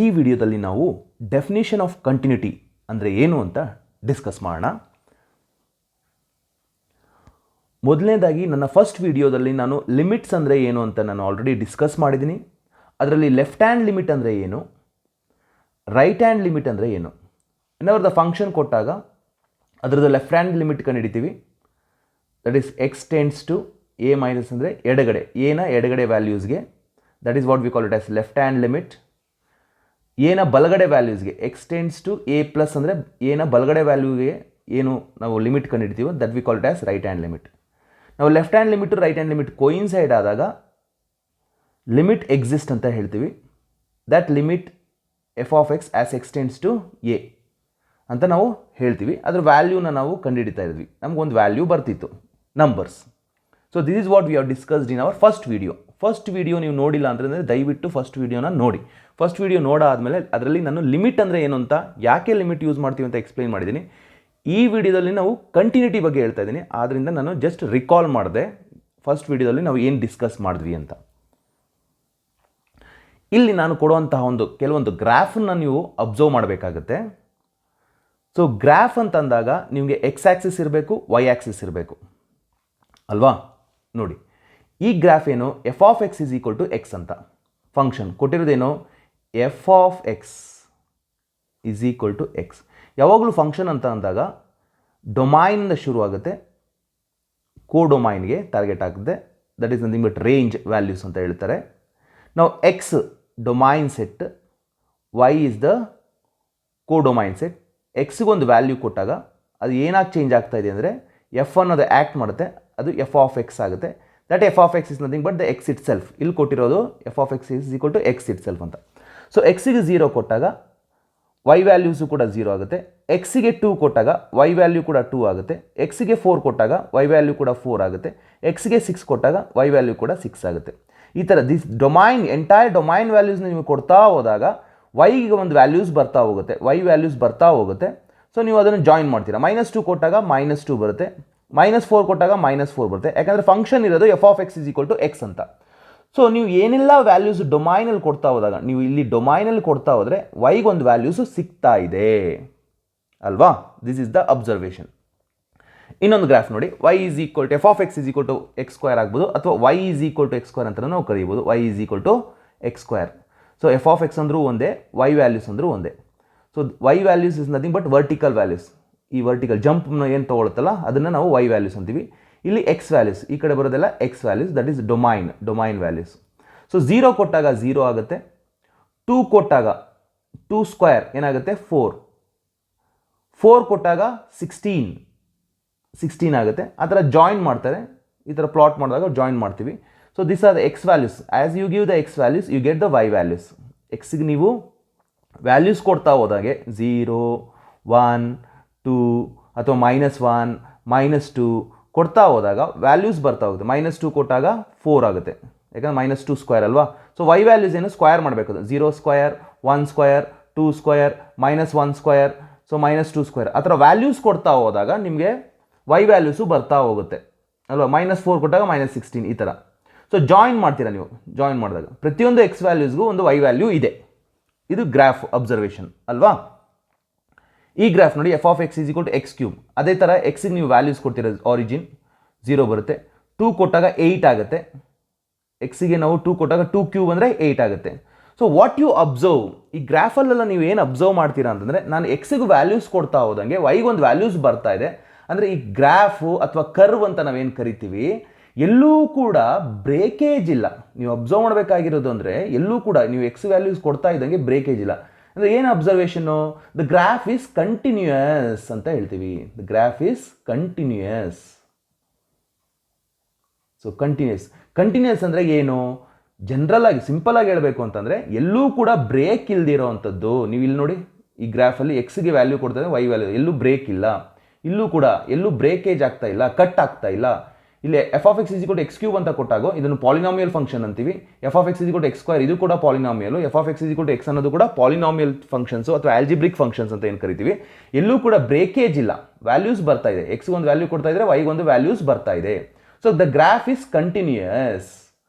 ಈ ವಿಡಿಯೋದಲ್ಲಿ ನಾವು ಡೆಫಿನಿಷನ್ ಆಫ್ ಕಂಟಿನ್ಯೂಟಿ ಅಂದರೆ ಏನು ಅಂತ ಡಿಸ್ಕಸ್ ಮಾಡೋಣ. ಮೊದಲನೇದಾಗಿ ನನ್ನ ಫಸ್ಟ್ ವಿಡಿಯೋದಲ್ಲಿ ನಾನು ಲಿಮಿಟ್ಸ್ ಅಂದರೆ ಏನು ಅಂತ ನಾನು ಆಲ್ರೆಡಿ ಡಿಸ್ಕಸ್ ಮಾಡಿದ್ದೀನಿ. ಅದರಲ್ಲಿ ಲೆಫ್ಟ್ ಹ್ಯಾಂಡ್ ಲಿಮಿಟ್ ಅಂದರೆ ಏನು, ರೈಟ್ ಹ್ಯಾಂಡ್ ಲಿಮಿಟ್ ಅಂದರೆ ಏನು. ಏನಾದ್ರು ಫಂಕ್ಷನ್ ಕೊಟ್ಟಾಗ ಅದರದ್ದು ಲೆಫ್ಟ್ ಹ್ಯಾಂಡ್ ಲಿಮಿಟ್ ಕಂಡುಹಿಡಿತೀವಿ. That is x tends to a minus ಅಂದರೆ ಎಡಗಡೆ, ಎನ ಎಡಗಡೆ ವ್ಯಾಲ್ಯೂಸ್ಗೆ, that is what we call it as left hand limit. ಎನ ಬಲಗಡೆ ವ್ಯಾಲ್ಯೂಸ್ಗೆ x tends to a plus ಅಂದರೆ ಎನ ಬಲಗಡೆ ವ್ಯಾಲ್ಯೂಗೆ ಏನು ನಾವು ಲಿಮಿಟ್ ಕಂಡುಹಿಡ್ತೀವೋ that we call it as right hand limit. ನಾವು left hand limit right hand limit coincide ಆದಾಗ ಲಿಮಿಟ್ ಎಕ್ಸಿಸ್ಟ್ ಅಂತ ಹೇಳ್ತೀವಿ. That limit f of X as X tends to A ಅಂತ ನಾವು ಹೇಳ್ತೀವಿ. ಅದರ ವ್ಯಾಲ್ಯೂನ ನಾವು ಕಂಡುಹಿಡಿತಾ ಇದ್ವಿ, ನಮಗೊಂದು ವ್ಯಾಲ್ಯೂ ಬರ್ತಿತ್ತು, numbers. So this is what we have discussed in our first video. First video ನೀವು ನೋಡಿಲ್ಲ ಅಂತಂದರೆ ದಯವಿಟ್ಟು ಫಸ್ಟ್ ವಿಡಿಯೋನ ನೋಡಿ. ಫಸ್ಟ್ ವಿಡಿಯೋ ನೋಡಾದಮೇಲೆ ಅದರಲ್ಲಿ ನಾನು ಲಿಮಿಟ್ ಅಂದರೆ ಏನು ಅಂತ, ಯಾಕೆ ಲಿಮಿಟ್ ಯೂಸ್ ಮಾಡ್ತೀವಿ ಅಂತ ಎಕ್ಸ್ಪ್ಲೈನ್ ಮಾಡಿದ್ದೀನಿ. ಈ ವಿಡಿಯೋದಲ್ಲಿ ನಾವು ಕಂಟಿನ್ಯೂಟಿ ಬಗ್ಗೆ ಹೇಳ್ತಾ ಇದ್ದೀನಿ, ಆದ್ದರಿಂದ ನಾನು ಜಸ್ಟ್ ರಿಕಾಲ್ ಮಾಡಿದೆ ಫಸ್ಟ್ ವಿಡಿಯೋದಲ್ಲಿ ನಾವು ಏನು ಡಿಸ್ಕಸ್ ಮಾಡಿದ್ವಿ ಅಂತ. ಇಲ್ಲಿ ನಾನು ಕೊಡುವಂತಹ ಕೆಲವೊಂದು ಗ್ರಾಫನ್ನು ನೀವು ಅಬ್ಸರ್ವ್ ಮಾಡಬೇಕಾಗುತ್ತೆ. ಸೊ ಗ್ರಾಫ್ ಅಂತಂದಾಗ ನಿಮಗೆ ಎಕ್ಸ್ ಆ್ಯಕ್ಸಿಸ್ ಇರಬೇಕು, ವೈ ಆ್ಯಕ್ಸಿಸ್ ಇರಬೇಕು ಅಲ್ವಾ. ನೋಡಿ, ಈ ಗ್ರಾಫ್ ಏನು, f of X is equal to X ಅಂತ ಫಂಕ್ಷನ್ ಕೊಟ್ಟಿರೋದೇನು, f of X is equal to x. ಯಾವಾಗಲೂ ಫಂಕ್ಷನ್ ಅಂತ ಅಂದಾಗ ಡೊಮೈನಿಂದ ಶುರು ಆಗುತ್ತೆ, ಕೋಡೊಮೈನ್ಗೆ ಟಾರ್ಗೆಟ್ ಆಗುತ್ತೆ. That is nothing but range values ಅಂತ ಹೇಳ್ತಾರೆ. ನಾವು x domain set, y is the codomain set. ಎಕ್ಸ್ಗೊಂದು ವ್ಯಾಲ್ಯೂ ಕೊಟ್ಟಾಗ ಅದು ಏನಾಗಿ ಚೇಂಜ್ ಆಗ್ತಾ ಇದೆ ಅಂದರೆ ಎಫ್ ಅನ್ನೋದು ಆ್ಯಕ್ಟ್ ಮಾಡುತ್ತೆ, ಅದು ಎಫ್ ಆಫ್ ಎಕ್ಸ್ ಆಗುತ್ತೆ. That F of X is nothing but the X ಇಟ್ ಸೆಲ್ಫ್. ಇಲ್ಲಿ ಕೊಟ್ಟಿರೋದು F of X is equal to X ಇಟ್ ಸೆಲ್ಫ್ ಅಂತ. ಸೊ ಎಕ್ಸಿಗೆ 0 ಕೊಟ್ಟಾಗ ವೈ ವ್ಯಾಲ್ಯೂಸು ಕೂಡ 0 ಆಗುತ್ತೆ. ಎಕ್ಸಿಗೆ 2 ಕೊಟ್ಟಾಗ ವೈ ವ್ಯಾಲ್ಯೂ ಕೂಡ 2 ಆಗುತ್ತೆ. ಎಕ್ಸಿಗೆ 4 ಕೊಟ್ಟಾಗ ವೈ ವ್ಯಾಲ್ಯೂ ಕೂಡ 4 ಆಗುತ್ತೆ. ಎಕ್ಸಿಗೆ 6 ಕೊಟ್ಟಾಗ ವೈ ವ್ಯಾಲ್ಯೂ ಕೂಡ 6 ಆಗುತ್ತೆ. ಈ ಥರ ದಿಸ್ ಡೊಮೈನ್ ಎಂಟೈರ್ ಡೊಮೈನ್ ವ್ಯಾಲ್ಯೂಸ್ನ ನೀವು ಕೊಡ್ತಾ ಹೋದಾಗ ವೈಗೆ ಒಂದು ವ್ಯಾಲ್ಯೂಸ್ ಬರ್ತಾ ಹೋಗುತ್ತೆ, ವೈ ವ್ಯಾಲ್ಯೂಸ್ ಬರ್ತಾ ಹೋಗುತ್ತೆ. ಸೊ ನೀವು ಅದನ್ನು ಜಾಯಿನ್ ಮಾಡ್ತೀರಾ. -2 ಕೊಟ್ಟಾಗ -2 ಬರುತ್ತೆ, -4 ಕೊಟ್ಟಾಗ -4 ಬರುತ್ತೆ. ಯಾಕಂದರೆ ಫಂಕ್ಷನ್ ಇರೋದು F of X is equal to X ಅಂತ. ಸೊ ನೀವು ಏನೆಲ್ಲ ವ್ಯಾಲ್ಯೂಸ್ ಡೊಮೈನಲ್ಲಿ ಕೊಡ್ತಾ ಹೋದಾಗ, ನೀವು ಇಲ್ಲಿ ಡೊಮೈನಲ್ಲಿ ಕೊಡ್ತಾ ಹೋದರೆ ವೈಗೊಂದು ವ್ಯಾಲ್ಯೂಸು ಸಿಗ್ತಾ ಇದೆ ಅಲ್ವಾ. This is the observation. ಇನ್ನೊಂದು ಗ್ರಾಫ್ ನೋಡಿ, y is equal to f of X is equal to X square ಆಗ್ಬೋದು, ಅಥವಾ y is equal to X square ಅಂತ ನಾವು ಕರೀಬೋದು. Y is equal to X square. So f of x ಅಂದರೂ ಒಂದೇ, y values ಅಂದರೂ ಒಂದೇ. So y values is nothing but vertical values. ಈ ವರ್ಟಿಕಲ್ ಜಂಪ್ನ ಏನು ತೊಗೊಳುತ್ತಲ್ಲ ಅದನ್ನು ನಾವು ವೈ ವ್ಯಾಲ್ಯೂಸ್ ಅಂತೀವಿ. ಇಲ್ಲಿ ಎಕ್ಸ್ ವ್ಯಾಲ್ಯೂಸ್, ಈ ಕಡೆ ಬರೋದೆಲ್ಲ x values, that is domain values. So 0 ಕೊಟ್ಟಾಗ 0 ಆಗುತ್ತೆ, 2 ಕೊಟ್ಟಾಗ 2 ಸ್ಕ್ವೇರ್ ಏನಾಗುತ್ತೆ 4, 4 ಕೊಟ್ಟಾಗ 16 ಆಗುತ್ತೆ. ಆ ಥರ ಜಾಯಿನ್ ಮಾಡ್ತಾರೆ, ಈ ಥರ ಪ್ಲಾಟ್ ಮಾಡಿದಾಗ ಜಾಯಿನ್ ಮಾಡ್ತೀವಿ. So this are the x values. As you give the x values you get the y values. ಎಕ್ಸಿಗೆ ನೀವು ವ್ಯಾಲ್ಯೂಸ್ ಕೊಡ್ತಾ ಹೋದಾಗೆ 0, 1, 2 ಅಥವಾ -1, -2 ಕೊಡ್ತಾ ಹೋದಾಗ ವ್ಯಾಲ್ಯೂಸ್ ಬರ್ತಾ ಹೋಗುತ್ತೆ. -2 ಕೊಟ್ಟಾಗ 4 ಆಗುತ್ತೆ, ಯಾಕಂದರೆ -2 ಸ್ಕ್ವೇರ್ ಅಲ್ವಾ. ಸೊ ವೈ ವ್ಯಾಲ್ಯೂಸ್ ಏನು ಸ್ಕ್ವೇರ್ ಮಾಡಬೇಕು, 0 square, 1 square, 2 square, -1 square, so -2 square. ಆ ಥರ ವ್ಯಾಲ್ಯೂಸ್ ಕೊಡ್ತಾ ಹೋದಾಗ ನಿಮಗೆ ವೈ ವ್ಯಾಲ್ಯೂಸು ಬರ್ತಾ ಹೋಗುತ್ತೆ ಅಲ್ವಾ. -4 ಕೊಟ್ಟಾಗ -16 ಈ ಥರ. ಸೊ ಜಾಯಿನ್ ಮಾಡ್ತೀರಾ ನೀವು. ಜಾಯಿನ್ ಮಾಡಿದಾಗ ಪ್ರತಿಯೊಂದು ಎಕ್ಸ್ ವ್ಯಾಲ್ಯೂಸ್ಗೂ ಒಂದು ವೈ ವ್ಯಾಲ್ಯೂ ಇದೆ. ಇದು ಗ್ರಾಫ್ ಅಬ್ಸರ್ವೇಷನ್ ಅಲ್ವಾ. ಈ ಗ್ರಾಫ್ ನೋಡಿ, F of X is equal to X cube. ಅದೇ ಥರ ಎಕ್ಸಿಗೆ ನೀವು ವ್ಯಾಲ್ಯೂಸ್ ಕೊಡ್ತೀರ, ಆರಿಜಿನ್ 0 ಬರುತ್ತೆ, 2 ಕೊಟ್ಟಾಗ 8 ಆಗುತ್ತೆ. ಎಕ್ಸಿಗೆ ನಾವು 2 ಕೊಟ್ಟಾಗ 2 ಕ್ಯೂಬ್ ಅಂದರೆ 8 ಆಗುತ್ತೆ. ಸೊ ವಾಟ್ ಯು ಅಬ್ಸರ್ವ್, ಈ ಗ್ರಾಫಲ್ಲೆಲ್ಲ ನೀವು ಏನು ಅಬ್ಸರ್ವ್ ಮಾಡ್ತೀರಾ ಅಂತಂದರೆ, ನಾನು ಎಕ್ಸಿಗೆ ವ್ಯಾಲ್ಯೂಸ್ ಕೊಡ್ತಾ ಹೋದಂಗೆ ವೈಗೊಂದು ವ್ಯಾಲ್ಯೂಸ್ ಬರ್ತಾ ಇದೆ. ಅಂದರೆ ಈ ಗ್ರಾಫು ಅಥವಾ ಕರ್ವ್ ಅಂತ ನಾವೇನು ಕರಿತೀವಿ, ಎಲ್ಲೂ ಕೂಡ ಬ್ರೇಕೇಜ್ ಇಲ್ಲ. ನೀವು ಅಬ್ಸರ್ವ್ ಮಾಡಬೇಕಾಗಿರೋದು ಅಂದರೆ ಎಲ್ಲೂ ಕೂಡ ನೀವು ಎಕ್ಸ್ ವ್ಯಾಲ್ಯೂಸ್ ಕೊಡ್ತಾ ಇದ್ದಂಗೆ ಬ್ರೇಕೇಜ್ ಇಲ್ಲ. ಅಂದರೆ ಏನು ಅಬ್ಸರ್ವೇಷನ್ನು, ದ ಗ್ರಾಫ್ ಈಸ್ ಕಂಟಿನ್ಯೂಯಸ್ ಅಂತ ಹೇಳ್ತೀವಿ. The graph is continuous. So continuous ಅಂದರೆ ಏನು, ಜನರಲ್ ಆಗಿ ಸಿಂಪಲ್ ಆಗಿ ಹೇಳಬೇಕು ಅಂತಂದರೆ ಎಲ್ಲೂ ಕೂಡ ಬ್ರೇಕ್ ಇಲ್ದಿರೋ ಅಂಥದ್ದು. ನೀವು ಇಲ್ಲಿ ನೋಡಿ, ಈ ಗ್ರಾಫಲ್ಲಿ ಎಕ್ಸ್ಗೆ ವ್ಯಾಲ್ಯೂ ಕೊಡ್ತಾರೆ, ವೈ ವ್ಯಾಲ್ಯೂ, ಎಲ್ಲೂ ಬ್ರೇಕ್ ಇಲ್ಲ. ಇಲ್ಲೂ ಕೂಡ ಎಲ್ಲೂ ಬ್ರೇಕೇಜ್ ಆಗ್ತಾ ಇಲ್ಲ, ಕಟ್ ಆಗ್ತಾ ಇಲ್ಲ. ಇಲ್ಲಿ F of X is equal to X cube ಅಂತ ಕೊಟ್ಟಾಗ ಇದನ್ನು ಪಾಲಿನಾಮಿಯಲ್ ಫಂಕ್ಷನ್ ಅಂತೀವಿ. F of X is equal to X square, ಇದು ಕೂಡ polynomial. F of X is equal to X ಅನ್ನೋದು ಕೂಡ ಪಾಲಿನಾಮಿಯಲ್ ಫಂಕ್ಷನ್ಸು ಅಥವಾ ಆಲ್ಜಿಬ್ರಿಕ್ ಫಂಕ್ಷನ್ಸ್ ಅಂತ ಏನು ಕರಿತೀವಿ. ಎಲ್ಲೂ ಕೂಡ ಬ್ರೇಕೇಜ್ ಇಲ್ಲ, ವ್ಯಾಲ್ಯೂಸ್ ಬರ್ತಾ ಇದೆ. ಎಕ್ಸ್ಗೆ ಒಂದು ವ್ಯಾಲ್ಯೂ ಕೊಡ್ತಾ ಇದ್ರೆ ವೈಗೊಂದು ವ್ಯಾಲ್ಯೂಸ್ ಬರ್ತಾ ಇದೆ. So the graph is continuous.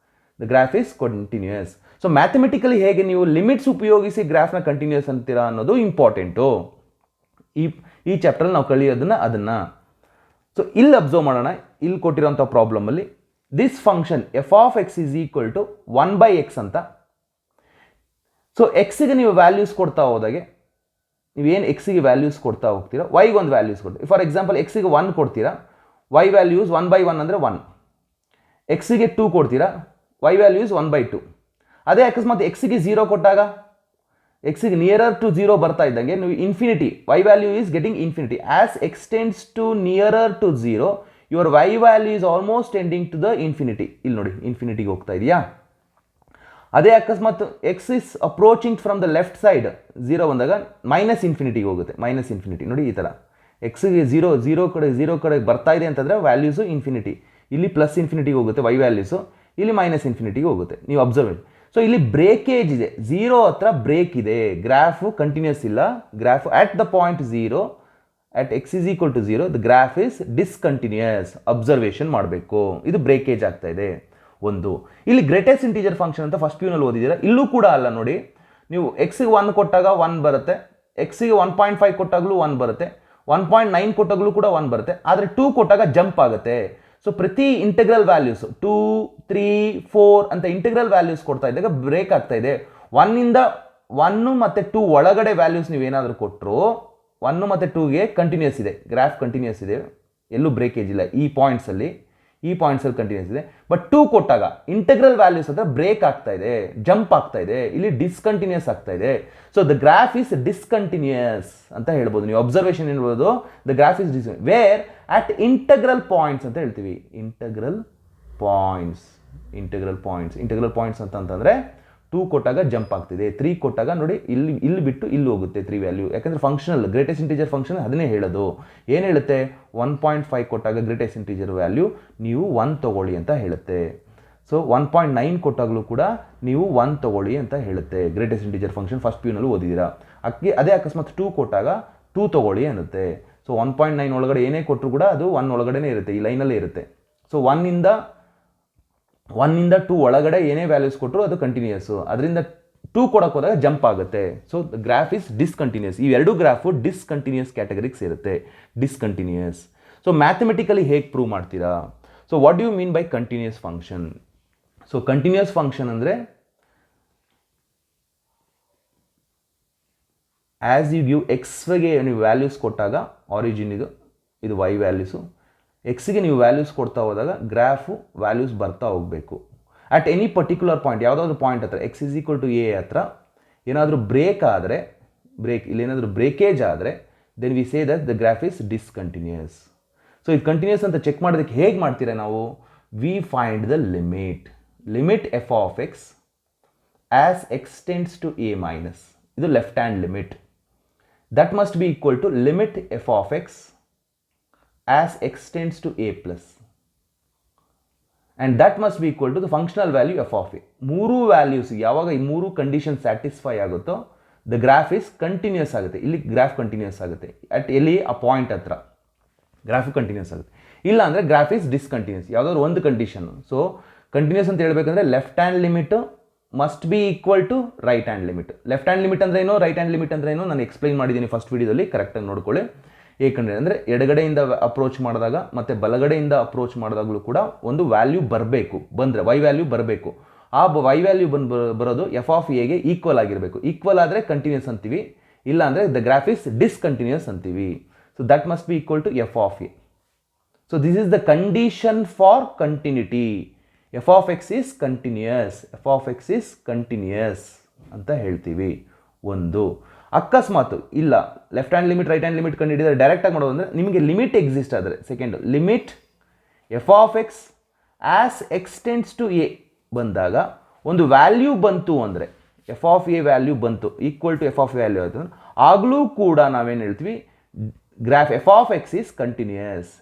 The graph is continuous. So mathematically ಹೇಗೆ ನೀವು ಲಿಮಿಟ್ಸ್ ಉಪಯೋಗಿಸಿ ಗ್ರಾಫ್ನ ಕಂಟಿನ್ಯೂಸ್ ಅಂತೀರಾ ಅನ್ನೋದು ಇಂಪಾರ್ಟೆಂಟು. ಈ ಚಾಪ್ಟರ್ ನಾವು ಅದನ್ನು ಸೊ ಇಲ್ಲಿ ಅಬ್ಸರ್ವ್ ಮಾಡೋಣ. ಇಲ್ಲಿ ಕೊಟ್ಟಿರೋಂಥ ಪ್ರಾಬ್ಲಮಲ್ಲಿ this function f of x is equal to 1/x ಅಂತ. ಸೊ ಎಕ್ಸಿಗೆ ನೀವು ವ್ಯಾಲ್ಯೂಸ್ ಕೊಡ್ತಾ ಹೋದಾಗೆ ನೀವೇನು ಎಕ್ಸಿಗೆ ವ್ಯಾಲ್ಯೂಸ್ ಕೊಡ್ತಾ ಹೋಗ್ತೀರಾ, ವೈಗೆ ಒಂದು ವ್ಯಾಲ್ಯೂಸ್ ಕೊಡ್ತೀವಿ. ಫಾರ್ ಎಕ್ಸಾಂಪಲ್ ಎಕ್ಸಿಗೆ 1 ಕೊಡ್ತೀರಾ, ವೈ ವ್ಯಾಲ್ಯೂಸ್ 1/1 ಅಂದರೆ 1. ಎಕ್ಸಿಗೆ 2 ಕೊಡ್ತೀರಾ, ವೈ ವ್ಯಾಲ್ಯೂಸ್ 1/2. ಅದೇ ಅಕಸ್ಮಾತ್ ಎಕ್ಸಿಗೆ 0 ಕೊಟ್ಟಾಗ ಎಕ್ಸಿಗೆ ನಿಯರರ್ ಟು 0 ಬರ್ತಾ ಇದ್ದಂಗೆ ನೀವು infinity, y value is getting infinity. As x tends to nearer to 0 your y value is almost ending to the infinity. ಇಲ್ಲಿ ನೋಡಿ ಇನ್ಫಿನಿಟಿಗೆ ಹೋಗ್ತಾ ಇದೆಯಾ. ಅದೇ ಅಕಸ್ಮಾತ್ x is approaching from the left side 0 ಬಂದಾಗ ಮೈನಸ್ ಇನ್ಫಿನಿಟಿಗೆ ಹೋಗುತ್ತೆ. ಮೈನಸ್ ಇನ್ಫಿನಿಟಿ ನೋಡಿ ಈ ಥರ ಎಕ್ಸ್ಗೆ 0 ಕಡೆ ಬರ್ತಾ ಇದೆ ಅಂತಂದರೆ ವ್ಯಾಲ್ಯೂಸು ಇನ್ಫಿನಿಟಿ. ಇಲ್ಲಿ ಪ್ಲಸ್ ಇನ್ಫಿನಿಟಿಗೆ ಹೋಗುತ್ತೆ ವೈ ವ್ಯಾಲ್ಯೂಸು, ಇಲ್ಲಿ ಮೈನಸ್ ಇನ್ಫಿನಿಟಿಗೆ ಹೋಗುತ್ತೆ. ನೀವು ಅಬ್ಸರ್ವ್ ಮಾಡಿ. ಸೊ ಇಲ್ಲಿ ಬ್ರೇಕೇಜ್ ಇದೆ, 0 ಹತ್ರ ಬ್ರೇಕ್ ಇದೆ, ಗ್ರಾಫು ಕಂಟಿನ್ಯೂಸ್ ಇಲ್ಲ. Graph at the point 0 at x is equal to 0 the graph is discontinuous. Observation ಮಾಡಬೇಕು, ಇದು ಬ್ರೇಕೇಜ್ ಆಗ್ತಾ ಇದೆ. ಒಂದು ಇಲ್ಲಿ ಗ್ರೇಟೆಸ್ಟ್ ಇಂಟಿಜರ್ ಫಂಕ್ಷನ್ ಅಂತ ಫಸ್ಟ್ ಪ್ಯೂನಲ್ಲಿ ಓದಿದ್ದೀರಾ. ಇಲ್ಲೂ ಕೂಡ ಅಲ್ಲ ನೋಡಿ, ನೀವು ಎಕ್ಸಿಗೆ 1 ಕೊಟ್ಟಾಗ 1 ಬರುತ್ತೆ, ಎಕ್ಸಿಗೆ 1.5 ಕೊಟ್ಟಾಗಲೂ 1 ಬರುತ್ತೆ, 1.9 ಕೊಟ್ಟಾಗಲೂ ಕೂಡ 1 ಬರುತ್ತೆ. ಆದರೆ 2 ಕೊಟ್ಟಾಗ ಜಂಪ್ ಆಗುತ್ತೆ. ಸೊ ಪ್ರತಿ ಇಂಟೆಗ್ರಲ್ ವ್ಯಾಲ್ಯೂಸ್ 2, 3, 4 ಅಂತ ಇಂಟೆಗ್ರಲ್ ವ್ಯಾಲ್ಯೂಸ್ ಕೊಡ್ತಾ ಇದ್ದಾಗ ಬ್ರೇಕ್ ಆಗ್ತಾ ಇದೆ. 1 ಮತ್ತು 2 ಒಳಗಡೆ ವ್ಯಾಲ್ಯೂಸ್ ನೀವೇನಾದರೂ ಕೊಟ್ಟರು 1 ಮತ್ತು 2ಗೆ ಕಂಟಿನ್ಯೂಸ್ ಇದೆ, ಗ್ರಾಫ್ ಕಂಟಿನ್ಯೂಸ್ ಇದೆ, ಎಲ್ಲೂ ಬ್ರೇಕೇಜ್ ಇಲ್ಲ. ಈ ಪಾಯಿಂಟ್ಸಲ್ಲಿ ಕಂಟಿನ್ಯೂಸ್ ಇದೆ. ಬಟ್ 2 ಕೊಟ್ಟಾಗ ಇಂಟೆಗ್ರಲ್ ವ್ಯಾಲ್ಯೂಸ್ ಹತ್ರ ಬ್ರೇಕ್ ಆಗ್ತಾ ಇದೆ, ಜಂಪ್ ಆಗ್ತಾ ಇದೆ, ಇಲ್ಲಿ ಡಿಸ್ಕಂಟಿನ್ಯೂಸ್ ಆಗ್ತಾ ಇದೆ. So the graph is discontinuous ಅಂತ ಹೇಳ್ಬೋದು. ನೀವು ಅಬ್ಸರ್ವೇಷನ್ ಹೇಳ್ಬೋದು, ದ ಗ್ರಾಫ್ ಇಸ್ ಡಿಸ್ ವೇರ್ ಅಟ್ ಇಂಟೆಗ್ರಲ್ ಪಾಯಿಂಟ್ಸ್ ಅಂತ ಹೇಳ್ತೀವಿ. ಇಂಟೆಗ್ರಲ್ ಪಾಯಿಂಟ್ಸ್ ಅಂತಂದರೆ 2 ಕೊಟ್ಟಾಗ ಜಂಪ್ ಆಗ್ತಿದೆ, 3 ಕೊಟ್ಟಾಗ ನೋಡಿ ಇಲ್ಲಿ ಬಿಟ್ಟು ಇಲ್ಲಿ ಹೋಗುತ್ತೆ 3 ವ್ಯಾಲ್ಯೂ. ಯಾಕಂದರೆ ಫಂಕ್ಷನಲ್ ಗ್ರೇಟೆಸ್ಟ್ ಇಂಟಿಜರ್ ಫಂಕ್ಷನ್ ಅದನ್ನೇ ಹೇಳೋದು. ಏನು ಹೇಳುತ್ತೆ, 1.5 ಕೊಟ್ಟಾಗ ಗ್ರೇಟೆಸ್ಟ್ ಇಂಟಿಜರ್ ವ್ಯಾಲ್ಯೂ ನೀವು 1 ತಗೊಳ್ಳಿ ಅಂತ ಹೇಳುತ್ತೆ. ಸೊ 1.9 ಕೊಟ್ಟಾಗಲೂ ಕೂಡ ನೀವು 1 ತಗೊಳ್ಳಿ ಅಂತ ಹೇಳುತ್ತೆ. ಗ್ರೇಟೆಸ್ಟ್ ಇಂಟಿಜರ್ ಫಂಕ್ಷನ್ ಫಸ್ಟ್ ಪ್ಯೂನಲ್ಲೂ ಓದಿದ್ದೀರಾ. ಅದೇ ಅಕಸ್ಮಾತ್ 2 ಕೊಟ್ಟಾಗ 2 ತಗೊಳ್ಳಿ ಅನ್ನುತ್ತೆ. ಸೊ 1.9 ಒಳಗಡೆ ಏನೇ ಕೊಟ್ಟರು ಕೂಡ ಅದು 1 ಒಳಗಡೆ ಇರುತ್ತೆ, ಈ ಲೈನಲ್ಲೇ ಇರುತ್ತೆ. ಸೊ 1 ಇಂದ 2 ಒಳಗಡೆ ಏನೇ ವ್ಯಾಲ್ಯೂಸ್ ಕೊಟ್ಟರು ಅದು ಕಂಟಿನ್ಯೂಯಸ್ಸು. ಅದರಿಂದ 2 ಕೊಡೋಕೆ ಹೋದಾಗ ಜಂಪ್ ಆಗುತ್ತೆ. So the graph is discontinuous. ಈ ಎರಡು ಗ್ರಾಫು ಡಿಸ್ಕಂಟಿನ್ಯೂಸ್ ಕ್ಯಾಟಗರಿಗೆ ಸೇರುತ್ತೆ, ಡಿಸ್ಕಂಟಿನ್ಯೂಯಸ್. ಸೊ ಮ್ಯಾಥಮೆಟಿಕಲಿ ಹೇಗೆ ಪ್ರೂವ್ ಮಾಡ್ತೀರಾ? So what you mean by continuous function? So continuous function ಅಂದರೆ ಆ್ಯಸ್ ಯು ಗಿವ್ ಎಕ್ಸ್ಗೆ ನೀವು ವ್ಯಾಲ್ಯೂಸ್ ಕೊಟ್ಟಾಗ ಆರಿಜಿನ್ ಇದು ವೈ ವ್ಯಾಲ್ಯೂಸು, ಎಕ್ಸ್ಗೆ ನೀವು ವ್ಯಾಲ್ಯೂಸ್ ಕೊಡ್ತಾ ಹೋದಾಗ ಗ್ರಾಫು ವ್ಯಾಲ್ಯೂಸ್ ಬರ್ತಾ ಹೋಗಬೇಕು. ಅಟ್ ಎನಿ ಪರ್ಟಿಕ್ಯುಲರ್ ಪಾಯಿಂಟ್, ಯಾವುದಾದ್ರೂ ಪಾಯಿಂಟ್ ಹತ್ರ x is equal to a ಹತ್ರ ಏನಾದರೂ ಇಲ್ಲೇನಾದರೂ ಬ್ರೇಕೇಜ್ ಆದರೆ then we say that the graph is discontinuous. So ಇದು ಕಂಟಿನ್ಯೂಸ್ ಅಂತ ಚೆಕ್ ಮಾಡೋದಕ್ಕೆ ಹೇಗೆ ಮಾಡ್ತೀರಾ ನಾವು? We find the limit f of X as x tends to a minus, ಇದು left hand limit. That must be equal to limit f of x as extends to a plus, and that must be equal to the functional value f of a. ಮೂರು values ಯಾವಾಗ ಈ ಮೂರು condition satisfy ಆಗುತ್ತೋ the graph is continuous ಆಗುತ್ತೆ. ಇಲ್ಲಿ graph continuous ಆಗುತ್ತೆ. At ಎಲ್ಲಿ ಆ ಪಾಯಿಂಟ್ ಹತ್ರ ಗ್ರಾಫ್ ಕಂಟಿನ್ಯೂಸ್ ಆಗುತ್ತೆ. ಇಲ್ಲ ಅಂದರೆ ಗ್ರಾಫ್ ಇಸ್ ಡಿಸ್ಕಂಟಿನ್ಯೂಸ್, ಯಾವುದಾದ್ರು ಒಂದು ಕಂಡೀಷನ್. ಸೊ ಕಂಟಿನ್ಯೂಸ್ ಅಂತ ಹೇಳ್ಬೇಕಂದ್ರೆ left hand limit must be equal to right hand limit. Left hand limit ಅಂದ್ರೆ ಏನು, ರೈಟ್ ಹ್ಯಾಂಡ್ ಲಿಮಿಟ್ ಅಂದ್ರೆ ಏನು ನಾನು ಎಕ್ಸ್ಪ್ಲೈನ್ ಮಾಡಿದ್ದೀನಿ ಫಸ್ಟ್ ವಿಡಿಯೋದಲ್ಲಿ, ಕರೆಕ್ಟಾಗಿ ನೋಡ್ಕೊಳ್ಳಿ. ಏಕೆಂದರೆ ಅಂದರೆ ಎಡಗಡೆಯಿಂದ ಅಪ್ರೋಚ್ ಮಾಡಿದಾಗ ಮತ್ತು ಬಲಗಡೆಯಿಂದ ಅಪ್ರೋಚ್ ಮಾಡಿದಾಗಲೂ ಕೂಡ ಒಂದು ವ್ಯಾಲ್ಯೂ ಬಂದರೆ ವೈ ವ್ಯಾಲ್ಯೂ ಬರಬೇಕು. ಆ ವೈ ವ್ಯಾಲ್ಯೂ ಬರೋದು ಎಫ್ ಆಫ್ ಎಗೆ ಈಕ್ವಲ್ ಆಗಿರಬೇಕು. ಈಕ್ವಲ್ ಆದರೆ ಕಂಟಿನ್ಯೂಸ್ ಅಂತೀವಿ, ಇಲ್ಲ ಅಂದರೆ ದ ಗ್ರಾಫ್ ಇಸ್ ಡಿಸ್ಕಂಟಿನ್ಯೂಸ್ ಅಂತೀವಿ. So that must be equal to f of a. So this is the condition for continuity. F of x is continuous ಅಂತ ಹೇಳ್ತೀವಿ. ಒಂದು ಅಕಸ್ಮಾತ್ ಇಲ್ಲ left hand limit right hand limit ಕಂಡು ಹಿಡಿದರೆ ಡೈರೆಕ್ಟಾಗಿ ಮಾಡೋದು ಅಂದರೆ ನಿಮಗೆ ಲಿಮಿಟ್ ಎಕ್ಸಿಸ್ಟ್ ಆದರೆ, second limit f of X as x tends to a ಬಂದಾಗ ಒಂದು ವ್ಯಾಲ್ಯೂ ಬಂತು ಅಂದರೆ ಎಫ್ ಆಫ್ ಎ ವ್ಯಾಲ್ಯೂ ಬಂತು equal to f of a value ಆಯಿತು, ಆಗಲೂ ಕೂಡ ನಾವೇನು ಹೇಳ್ತೀವಿ, graph f of x is continuous.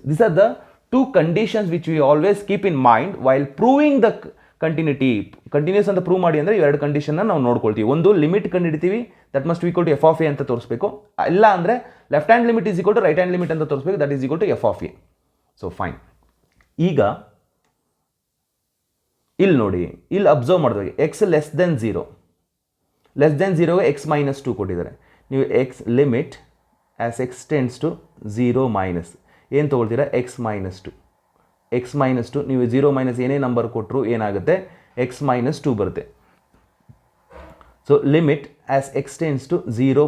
These are the two conditions which we always keep in mind while proving the continuity. Continuous ಅಂತ prove ಮಾಡಿ ಅಂದರೆ ಇವೆರಡು ಕಂಡೀಷನ್ನ ನಾವು ನೋಡ್ಕೊಳ್ತೀವಿ. ಒಂದು ಲಿಮಿಟ್ ಕಂಡು ಹಿಡಿತೀವಿ, that must equal to f of a ಅಂತ ತೋರಿಸಬೇಕು. ಇಲ್ಲ ಅಂದರೆ left hand limit is equal to right hand limit ಅಂತ ತೋರಿಸಬೇಕು, that is equal to f of a. So fine. ಈಗ ಇಲ್ಲಿ ನೋಡಿ, ಇಲ್ಲಿ ಅಬ್ಸರ್ವ್ ಮಾಡಿದಾಗ ಎಕ್ಸ್ ಲೆಸ್ ದೆನ್ ಝೀರೋಗೆ ಎಕ್ಸ್ ಮೈನಸ್ 2 ಕೊಟ್ಟಿದ್ದಾರೆ. ನೀವು x limit as x tends to 0 minus ಏನು ತೊಗೊಳ್ತೀರಾ, ಎಕ್ಸ್ ಮೈನಸ್ 2 ನೀವು 0 ಮೈನಸ್ ಏನೇ ನಂಬರ್ ಕೊಟ್ಟರು ಏನಾಗುತ್ತೆ, ಎಕ್ಸ್ ಮೈನಸ್ 2 ಬರುತ್ತೆ. So limit as x tends to 0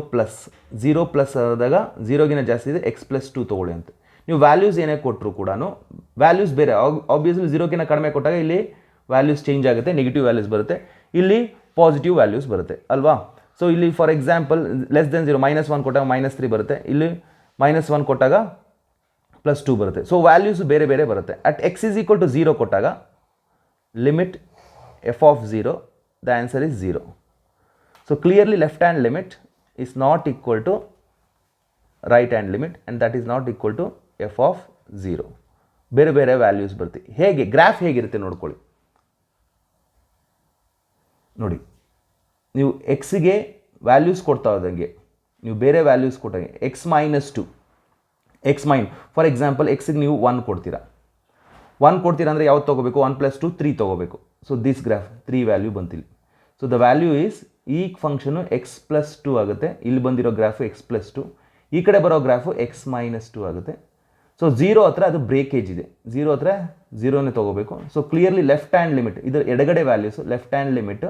plus ಆದಾಗ 0ಗಿನ ಜಾಸ್ತಿ ಇದೆ, ಎಕ್ಸ್ ಪ್ಲಸ್ 2 ತೊಗೊಳ್ಳಿ ಅಂತ. ನೀವು ವ್ಯಾಲ್ಯೂಸ್ ಏನೇ ಕೊಟ್ಟರು ಕೂಡ ವ್ಯಾಲ್ಯೂಸ್ ಬೇರೆ, ಆಬ್ವಿಯಸ್ಲಿ 0ಗಿನ ಕಡಿಮೆ ಕೊಟ್ಟಾಗ ಇಲ್ಲಿ ವ್ಯಾಲ್ಯೂಸ್ ಚೇಂಜ್ ಆಗುತ್ತೆ, ನೆಗೆಟಿವ್ ವ್ಯಾಲ್ಯೂಸ್ ಬರುತ್ತೆ, ಇಲ್ಲಿ ಪಾಸಿಟಿವ್ ವ್ಯಾಲ್ಯೂಸ್ ಬರುತ್ತೆ ಅಲ್ವಾ. ಸೊ ಇಲ್ಲಿ ಫಾರ್ ಎಕ್ಸಾಂಪಲ್ ಲೆಸ್ ದೆನ್ 0 -1 ಕೊಟ್ಟಾಗ -3 ಬರುತ್ತೆ, ಇಲ್ಲಿ -1 ಕೊಟ್ಟಾಗ +2 ಬರುತ್ತೆ. ಸೊ ವ್ಯಾಲ್ಯೂಸ್ ಬೇರೆ ಬೇರೆ ಬರುತ್ತೆ. At x is equal to 0 ಕೊಟ್ಟಾಗ limit f of 0, the answer is 0. So clearly left hand limit is not equal to right hand limit and that is not equal to f of 0. ಬೇರೆ ಬೇರೆ values ಬರುತ್ತೆ. ಹೇಗೆ graph ಹೇಗಿರುತ್ತೆ ನೋಡ್ಕೊಳ್ಳಿ. ನೋಡಿ, ನೀವು ಎಕ್ಸ್ಗೆ values ಕೊಡ್ತಾ ಹೋದಂಗೆ, ನೀವು ಬೇರೆ ವ್ಯಾಲ್ಯೂಸ್ ಕೊಟ್ಟಾಗೆ ಎಕ್ಸ್ ಮೈನಸ್ 2, ಫಾರ್ ಎಕ್ಸಾಂಪಲ್ ಎಕ್ಸ್ಗೆ ನೀವು 1 ಕೊಡ್ತೀರಾ ಅಂದರೆ ಯಾವ್ದು ತೊಗೋಬೇಕು, 1 + 2 3 ತೊಗೋಬೇಕು. ಸೊ ದಿಸ್ ಗ್ರಾಫ್ 3 ವ್ಯಾಲ್ಯೂ ಬಂತಿಲ್ಲ. ಸೊ ದ ವ್ಯಾಲ್ಯೂ ಈಸ್, ಈ ಫಂಕ್ಷನು ಎಕ್ಸ್ ಪ್ಲಸ್ 2 ಆಗುತ್ತೆ, ಇಲ್ಲಿ ಬಂದಿರೋ ಗ್ರಾಫು ಎಕ್ಸ್ ಪ್ಲಸ್ 2, ಈ ಕಡೆ ಬರೋ ಗ್ರಾಫು ಎಕ್ಸ್ ಮೈನಸ್ 2 ಆಗುತ್ತೆ. ಸೊ 0 ಹತ್ರ ಅದು ಬ್ರೇಕೇಜ್ ಇದೆ, 0 ಹತ್ರ 0ನೇ ತೊಗೋಬೇಕು. So clearly left hand limit, ಇದು ಎಡಗಡೆ ವ್ಯಾಲ್ಯೂಸು ಲೆಫ್ಟ್ ಹ್ಯಾಂಡ್ ಲಿಮಿಟು,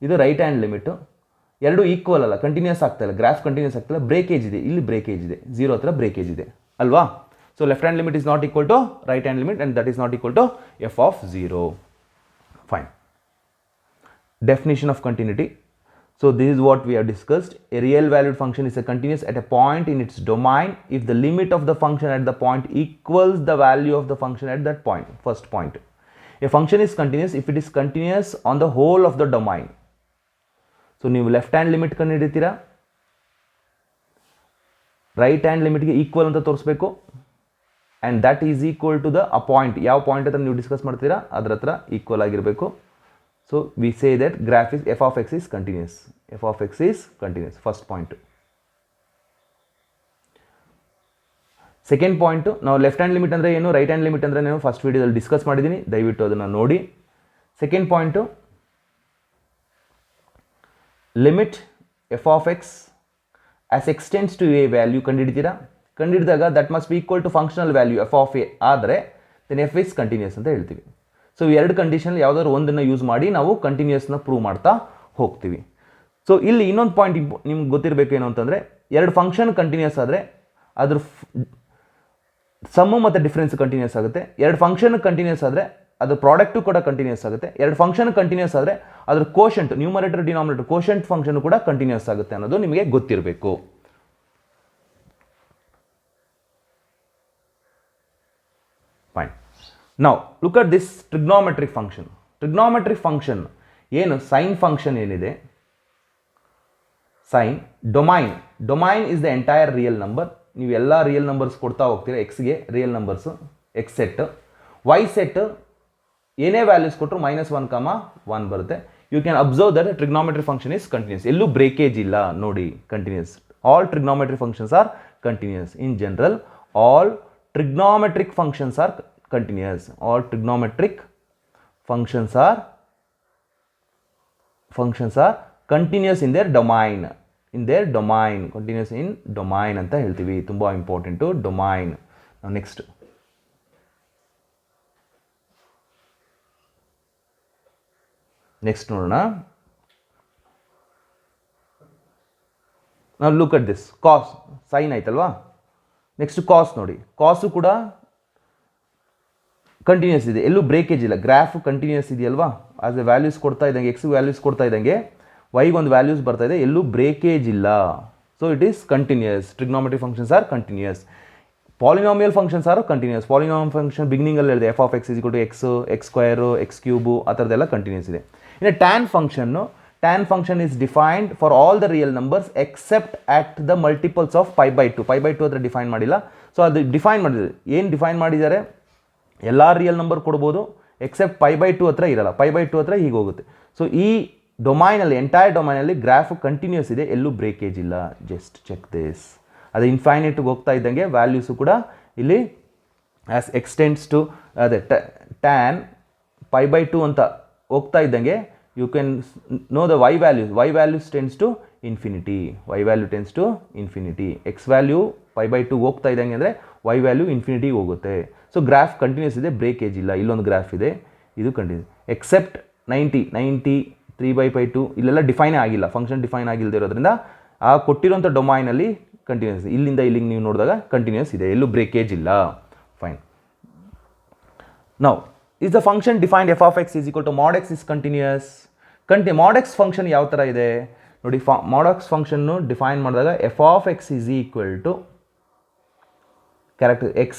ಇದು ರೈಟ್ ಹ್ಯಾಂಡ್ ಲಿಮಿಟು, ಎರಡು ಈಕ್ವಲ್ ಅಲ್ಲ, ಕಂಟಿನ್ಯೂಸ್ ಆಗ್ತಾಯಿಲ್ಲ, ಗ್ರಾಫ್ ಕಂಟಿನ್ಯೂಸ್ ಆಗ್ತಾಯಿಲ್ಲ, ಬ್ರೇಕೇಜ್ ಇದೆ, ಇಲ್ಲಿ ಬ್ರೇಕೇಜ್ ಇದೆ, 0 ಹತ್ರ ಬ್ರೇಕೇಜ್ ಇದೆ ಅಲ್ವಾ. So left hand limit is not equal to right hand limit and that is not equal to f of 0. Fine. Definition of continuity. So this is what we have discussed. A real valued function is a continuous at a point in its domain if the limit of the function at the point equals the value of the function at that point. First point. A function is continuous if it is continuous on the whole of the domain. So ನೀವು left hand limit ಕಂಡು ಹಿಡಿತೀರಾ, right hand ಲಿಮಿಟ್ಗೆ equal ಅಂತ ತೋರಿಸ್ಬೇಕು, and that is equal to the a point, ಯಾವ point ಹತ್ರ ನೀವು discuss ಮಾಡ್ತೀರಾ ಅದ್ರ ಹತ್ರ ಈಕ್ವಲ್ ಆಗಿರಬೇಕು. So we say that graph is f of x is continuous. F of x is continuous. First point. Second point, ನಾವು left hand limit ಅಂದರೆ ಏನು, ರೈಟ್ ಹ್ಯಾಂಡ್ ಲಿಮಿಟ್ ಅಂದರೆ ಏನು ಫಸ್ಟ್ ವಿಡಿಯೋದಲ್ಲಿ ಡಿಸ್ಕಸ್ ಮಾಡಿದ್ದೀನಿ, ದಯವಿಟ್ಟು ಅದನ್ನು ನೋಡಿ. Second point, limit f of X as x tends to a value ಕಂಡುಹಿಡಿತೀರಾ, ಕಂಡುಹಿಡಿದಾಗ that must be equal to functional value f of a ಆದರೆ ದೆನ್ ಎಫ್ ಇಸ್ ಕಂಟಿನ್ಯೂಸ್ ಅಂತ ಹೇಳ್ತೀವಿ. ಸೊ ಎರಡು ಕಂಡೀಷನ್ ಯಾವುದಾದ್ರು ಒಂದನ್ನು ಯೂಸ್ ಮಾಡಿ ನಾವು ಕಂಟಿನ್ಯೂಸ್ನ ಪ್ರೂವ್ ಮಾಡ್ತಾ ಹೋಗ್ತೀವಿ. ಸೊ ಇಲ್ಲಿ ಇನ್ನೊಂದು ಪಾಯಿಂಟ್ ನಿಮ್ಗೆ ಗೊತ್ತಿರಬೇಕು ಏನು ಅಂತಂದರೆ, ಎರಡು ಫಂಕ್ಷನ್ ಕಂಟಿನ್ಯೂಸ್ ಆದರೆ ಅದ್ರ ಸಮ್ಮು ಮತ್ತು ಡಿಫ್ರೆನ್ಸ್ ಕಂಟಿನ್ಯೂಸ್ ಆಗುತ್ತೆ, ಎರಡು ಫಂಕ್ಷನ್ ಕಂಟಿನ್ಯೂಸ್ ಆದರೆ ಅದ್ರ ಪ್ರಾಡಕ್ಟು ಕೂಡ ಕಂಟಿನ್ಯೂಸ್ ಆಗುತ್ತೆ, ಎರಡು ಫಂಕ್ಷನ್ ಕಂಟಿನ್ಯೂಸ್ ಆದರೆ ಅದ್ರ quotient, numerator denominator quotient function ಕೂಡ ಕಂಟಿನ್ಯೂಸ್ ಆಗುತ್ತೆ ಅನ್ನೋದು ನಿಮಗೆ ಗೊತ್ತಿರಬೇಕು. Fine. Now look at this trigonometric function. Trigonometric function ಏನು, ಸೈನ್ ಫಂಕ್ಷನ್ ಏನಿದೆ, sine domain is the entire real number. ನೀವು ಎಲ್ಲ ರಿಯಲ್ ನಂಬರ್ಸ್ ಕೊಡ್ತಾ ಹೋಗ್ತೀರಾ, ಎಕ್ಸ್ಗೆ real numbers x set, y set ಏನೇ ವ್ಯಾಲ್ಯೂಸ್ ಕೊಟ್ಟರು -1, ಬರುತ್ತೆ. You can observe that trigonometry function is continuous, ಎಲ್ಲೂ ಬ್ರೇಕೇಜ್ ಇಲ್ಲ ನೋಡಿ, continuous. All trigonometry functions are continuous. In general all trigonometric functions are continuous. All trigonometric functions are continuous in their domain. Continuous in domain ಅಂತ ಹೇಳ್ತೀವಿ, ತುಂಬಾ important domain. Next ನೋಡೋಣ. ನಾವು look at this cos, sine ಆಯ್ತಲ್ವಾ. Next cos ನೋಡಿ, cos ಕೂಡ continuous ಇದೆ, ಎಲ್ಲೂ ಬ್ರೇಕೇಜ್ ಇಲ್ಲ, ಗ್ರಾಫ್ ಕಂಟಿನ್ಯೂಸ್ ಇದೆಯಲ್ವಾ. ಆಸ್ ಎ ವ್ಯಾಲ್ಯೂಸ್ ಕೊಡ್ತಾ ಇದ್ದಂಗೆ, ಎಕ್ಸ್ ವ್ಯಾಲ್ಯೂಸ್ ಕೊಡ್ತಾ ಇದ್ದಂಗೆ ವೈಗೆ ಒಂದು ವ್ಯಾಲ್ಯೂಸ್ ಬರ್ತಾ ಇದೆ, ಎಲ್ಲೂ ಬ್ರೇಕೇಜ್ ಇಲ್ಲ. So it is continuous. Trigonometry functions are continuous. Polynomial functions are continuous. Polynomial function ಬಿಗಿನಿಂಗಲ್ಲಿ ಹೇಳಿದೆ, f of X is two x, x square, x cube, ಆ ಥರದ್ದೆಲ್ಲ ಕಂಟಿನ್ಯೂಸ್ ಇದೆ. ಇನ್ನು tan function is defined for all the real numbers except at the multiples of π/2 ಹತ್ರ define ಮಾಡಿಲ್ಲ. So ಅದು define ಮಾಡಿದ್ದಾರೆ, ಏನು ಡಿಫೈನ್ ಮಾಡಿದ್ದಾರೆ, ಎಲ್ಲ ರಿಯಲ್ ನಂಬರ್ ಕೊಡ್ಬೋದು ಎಕ್ಸೆಪ್ಟ್ π/2 ಹತ್ರ ಇರಲ್ಲ, π/2 ಹತ್ರ ಹೀಗೆ ಹೋಗುತ್ತೆ. ಸೊ ಈ ಡೊಮೈನಲ್ಲಿ, ಎಂಟೈರ್ ಡೊಮೈನಲ್ಲಿ ಗ್ರಾಫ್ ಕಂಟಿನ್ಯೂಸ್ ಇದೆ, ಎಲ್ಲೂ ಬ್ರೇಕೇಜ್ ಇಲ್ಲ. Just check this. ಅದು ಇನ್ಫೈನೈಟ್ಗೆ ಹೋಗ್ತಾ ಇದ್ದಂಗೆ ವ್ಯಾಲ್ಯೂಸು ಕೂಡ ಇಲ್ಲಿ ಆ್ಯಸ್ ಎಕ್ಸ್ಟೆಂಡ್ಸ್ ಟು ಅದೇ ಟ್ಯಾನ್ π/2 ಅಂತ ಹೋಗ್ತಾ ಇದ್ದಂಗೆ you can know the y values tends to infinity, x value 5/2 ಹೋಗ್ತಾ ಇದ್ದಂಗೆ ಅಂದರೆ ವೈ ವ್ಯಾಲ್ಯೂ ಇನ್ಫಿನಿಟಿಗೆ ಹೋಗುತ್ತೆ. ಸೊ ಗ್ರಾಫ್ ಕಂಟಿನ್ಯೂಸ್ ಇದೆ, ಬ್ರೇಕೇಜ್ ಇಲ್ಲ. ಇಲ್ಲೊಂದು ಗ್ರಾಫ್ ಇದೆ, ಇದು ಕಂಟಿನ್ಯೂಸ್. ಎಕ್ಸೆಪ್ಟ್ 90 3/2 ಇಲ್ಲೆಲ್ಲ ಡಿಫೈನೇ ಆಗಿಲ್ಲ, ಫಂಕ್ಷನ್ ಡಿಫೈನ್ ಆಗಿಲ್ಲದೆ ಇರೋದ್ರಿಂದ ಆ ಕೊಟ್ಟಿರೋಂಥ ಡೊಮೈನಲ್ಲಿ ಕಂಟಿನ್ಯೂಸ್, ಇಲ್ಲಿಂದ ಇಲ್ಲಿಗೆ ನೀವು ನೋಡಿದಾಗ ಕಂಟಿನ್ಯೂಸ್ ಇದೆ, ಎಲ್ಲೂ ಬ್ರೇಕೇಜ್ ಇಲ್ಲ. Fine. Now is the function defined f of x is equal to mod x is continuous. mod x function ಯಾವ ಥರ ಇದೆ ನೋಡಿ. mod x ಫಂಕ್ಷನ್ನು ಡಿಫೈನ್ ಮಾಡಿದಾಗ f of x is equal to character x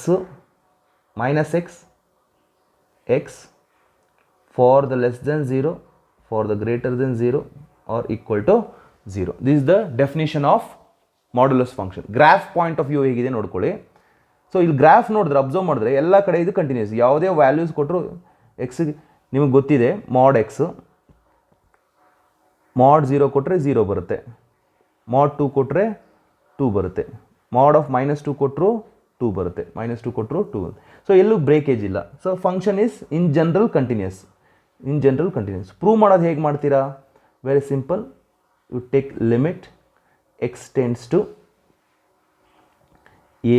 minus x for the less than 0, for the greater than 0 or equal to 0. This is the definition of modulus function. Graph point of view ಹೇಗಿದೆ ನೋಡ್ಕೊಳ್ಳಿ. So ಇಲ್ಲಿ graph ನೋಡಿದ್ರೆ, observe ಮಾಡಿದ್ರೆ ಎಲ್ಲ ಕಡೆ ಇದು continuous. ಯಾವುದೇ values ಕೊಟ್ಟರು ಎಕ್ಸ್ಗೆ ನಿಮಗೆ ಗೊತ್ತಿದೆ, ಮಾಡ್ ಎಕ್ಸ್ ಮಾಡ್ 0 ಕೊಟ್ಟರೆ 0 ಬರುತ್ತೆ, ಮಾಡ್ 2 ಕೊಟ್ಟರೆ 2 ಬರುತ್ತೆ, ಮಾಡ್ ಆಫ್ -2 ಕೊಟ್ಟರು 2 ಬರುತ್ತೆ, -2 ಕೊಟ್ಟರು 2 ಬರುತ್ತೆ. ಸೊ ಎಲ್ಲೂ ಬ್ರೇಕೇಜ್ ಇಲ್ಲ. So function is in general continuous. Prove ಮಾಡೋದು ಹೇಗೆ ಮಾಡ್ತೀರಾ? Very simple. You take limit x tends to a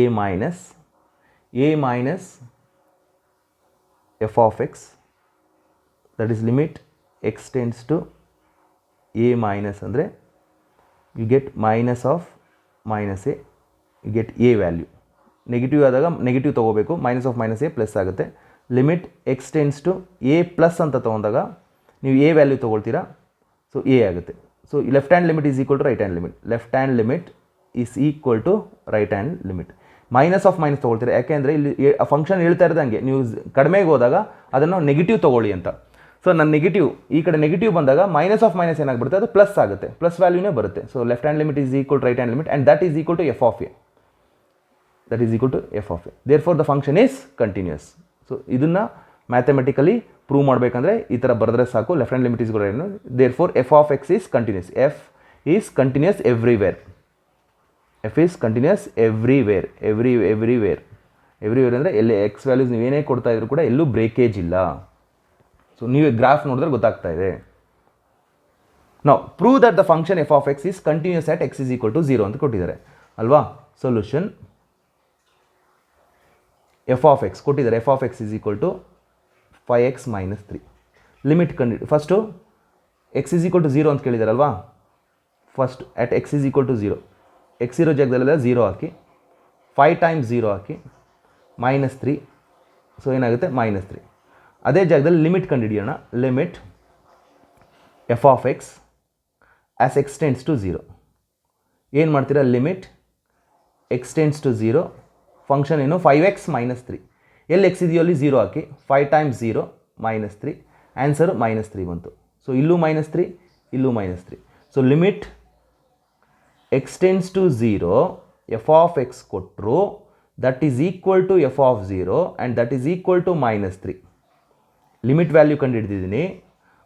minus f of x, that is limit x tends to a minus ಅಂದರೆ you get minus of minus a, you get a value. Negative ಆದಾಗ negative ತೊಗೋಬೇಕು, minus of minus a plus ಆಗುತ್ತೆ. Limit x tends to a plus ಅಂತ ತೊಗೊಂಡಾಗ ನೀವು a value ತೊಗೊಳ್ತೀರಾ, so a ಆಗುತ್ತೆ. So left hand limit is equal to right hand limit. Left hand limit is equal to right hand limit. Minus of minus ತೊಗೊಳ್ತೀರಾ, ಯಾಕೆಂದರೆ ಇಲ್ಲಿ ಆ function ಹೇಳ್ತಾ ಇರೋದಂಗೆ ನೀವು ಕಡಿಮೆಗೆ ಹೋದಾಗ ಅದನ್ನು ನೆಗೆಟಿವ್ ತೊಗೊಳ್ಳಿ ಅಂತ. ಸೊ ನನ್ನ ನೆಗೆಟಿವ್ ಈ ಕಡೆ ನೆಗೆಟಿವ್ ಬಂದಾಗ ಮೈನಸ್ ಆಫ್ ಮೈನಸ್ ಏನಾಗ್ಬಿಡುತ್ತೆ, ಅದು ಪ್ಲಸ್ ಆಗುತ್ತೆ, ಪ್ಲಸ್ ವ್ಯಾಲ್ಯೂನೇ ಬರುತ್ತೆ. So left hand limit is equal to right hand limit and that is equal to f of a. Therefore the function is continuous. So ಇದನ್ನು mathematically prove ಮಾಡಬೇಕಂದ್ರೆ ಈ ಥರ ಬರೆದ್ರೆ ಸಾಕು. Left hand limit is equal to therefore f of x is continuous. f is continuous everywhere. f is continuous everywhere. everywhere ಅಂದರೆ ಎಲ್ಲಿ X values ನೀವೇನೇ ಕೊಡ್ತಾ ಇದ್ರು ಕೂಡ ಎಲ್ಲೂ ಬ್ರೇಕೇಜ್ ಇಲ್ಲ. ಸೊ ನೀವು ಗ್ರಾಫ್ ನೋಡಿದ್ರೆ ಗೊತ್ತಾಗ್ತಾ ಇದೆ. ನಾವು prove that the function f of x is continuous at x is equal to 0 ಅಂತ ಕೊಟ್ಟಿದ್ದಾರೆ ಅಲ್ವಾ. ಸೊಲ್ಯೂಷನ್ f of x ಕೊಟ್ಟಿದ್ದಾರೆ. f of x is equal to 5x minus 3. Limit first x is equal to 0 ಅಂತ ಕೇಳಿದಾರಲ್ವಾ. First at x is equal to 0, x ಇರೋ ಜಾಗದಲ್ಲೆಲ್ಲ 0 ಹಾಕಿ, 5 times 0 ಹಾಕಿ, -3. So ಏನಾಗುತ್ತೆ -3. ಅದೇ ಜಾಗದಲ್ಲಿ ಲಿಮಿಟ್ ಕಂಡುಹಿಡಿಯೋಣ. Limit f of x as x tends to 0. ಏನು ಮಾಡ್ತೀರಾ? Limit x tends to 0, function ಏನು 5x minus 3. ಎಲ್ಲಿ x ಇದೆಯೋ ಅಲ್ಲಿ 0 ಹಾಕಿ, 5 times 0 -3. ಆನ್ಸರ್ -3 ಬಂತು. ಸೊ ಇಲ್ಲೂ -3, ಇಲ್ಲೂ -3. So limit x tends to 0, f of x ಕೊಟ್ಟರು, that is equal to f of 0 and that is equal to -3. Limit value ಕಂಡುಹಿಡಿದಿದ್ದೀನಿ,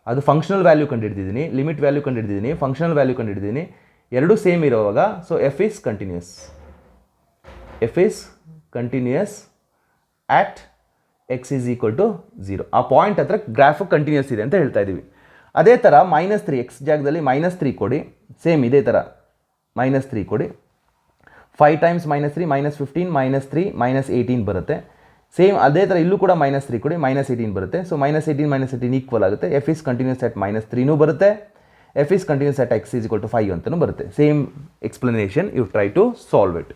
ಅದು ಫಂಕ್ಷನಲ್ ವ್ಯಾಲ್ಯೂ ಕಂಡುಹಿಡಿದಿದ್ದೀನಿ. ಲಿಮಿಟ್ ವ್ಯಾಲ್ಯೂ ಕಂಡುಹಿಡಿದಿದ್ದೀನಿ, ಫಂಕ್ಷನಲ್ ವ್ಯಾಲ್ಯೂ ಕಂಡುಹಿಡಿದಿದ್ದೀನಿ. ಎರಡೂ ಸೇಮ್ ಇರೋವಾಗ so f is continuous. f is continuous at x is equal to 0. ಆ point ಹತ್ರ graph continuous ಇದೆ ಅಂತ ಹೇಳ್ತಾ ಇದ್ದೀವಿ. ಅದೇ ಥರ -3 x ಜಾಗದಲ್ಲಿ -3 ಕೊಡಿ. ಸೇಮ್ ಇದೇ ಥರ -3 ಕೊಡಿ. 5 times -3 -15 -3 -18 ಬರುತ್ತೆ. ಸೇಮ್ ಅದೇ ಥರ ಇಲ್ಲೂ ಕೂಡ -3 ಕೊಡಿ, -18 ಬರುತ್ತೆ. ಸೊ -18 -18 ಈಕ್ವಲ್ ಆಗುತ್ತೆ. f is continuous at -3ನೂ ಬರುತ್ತೆ, f is continuous at x is equal to 5 ಅಂತಲೂ ಬರುತ್ತೆ. Same explanation, you try to solve it.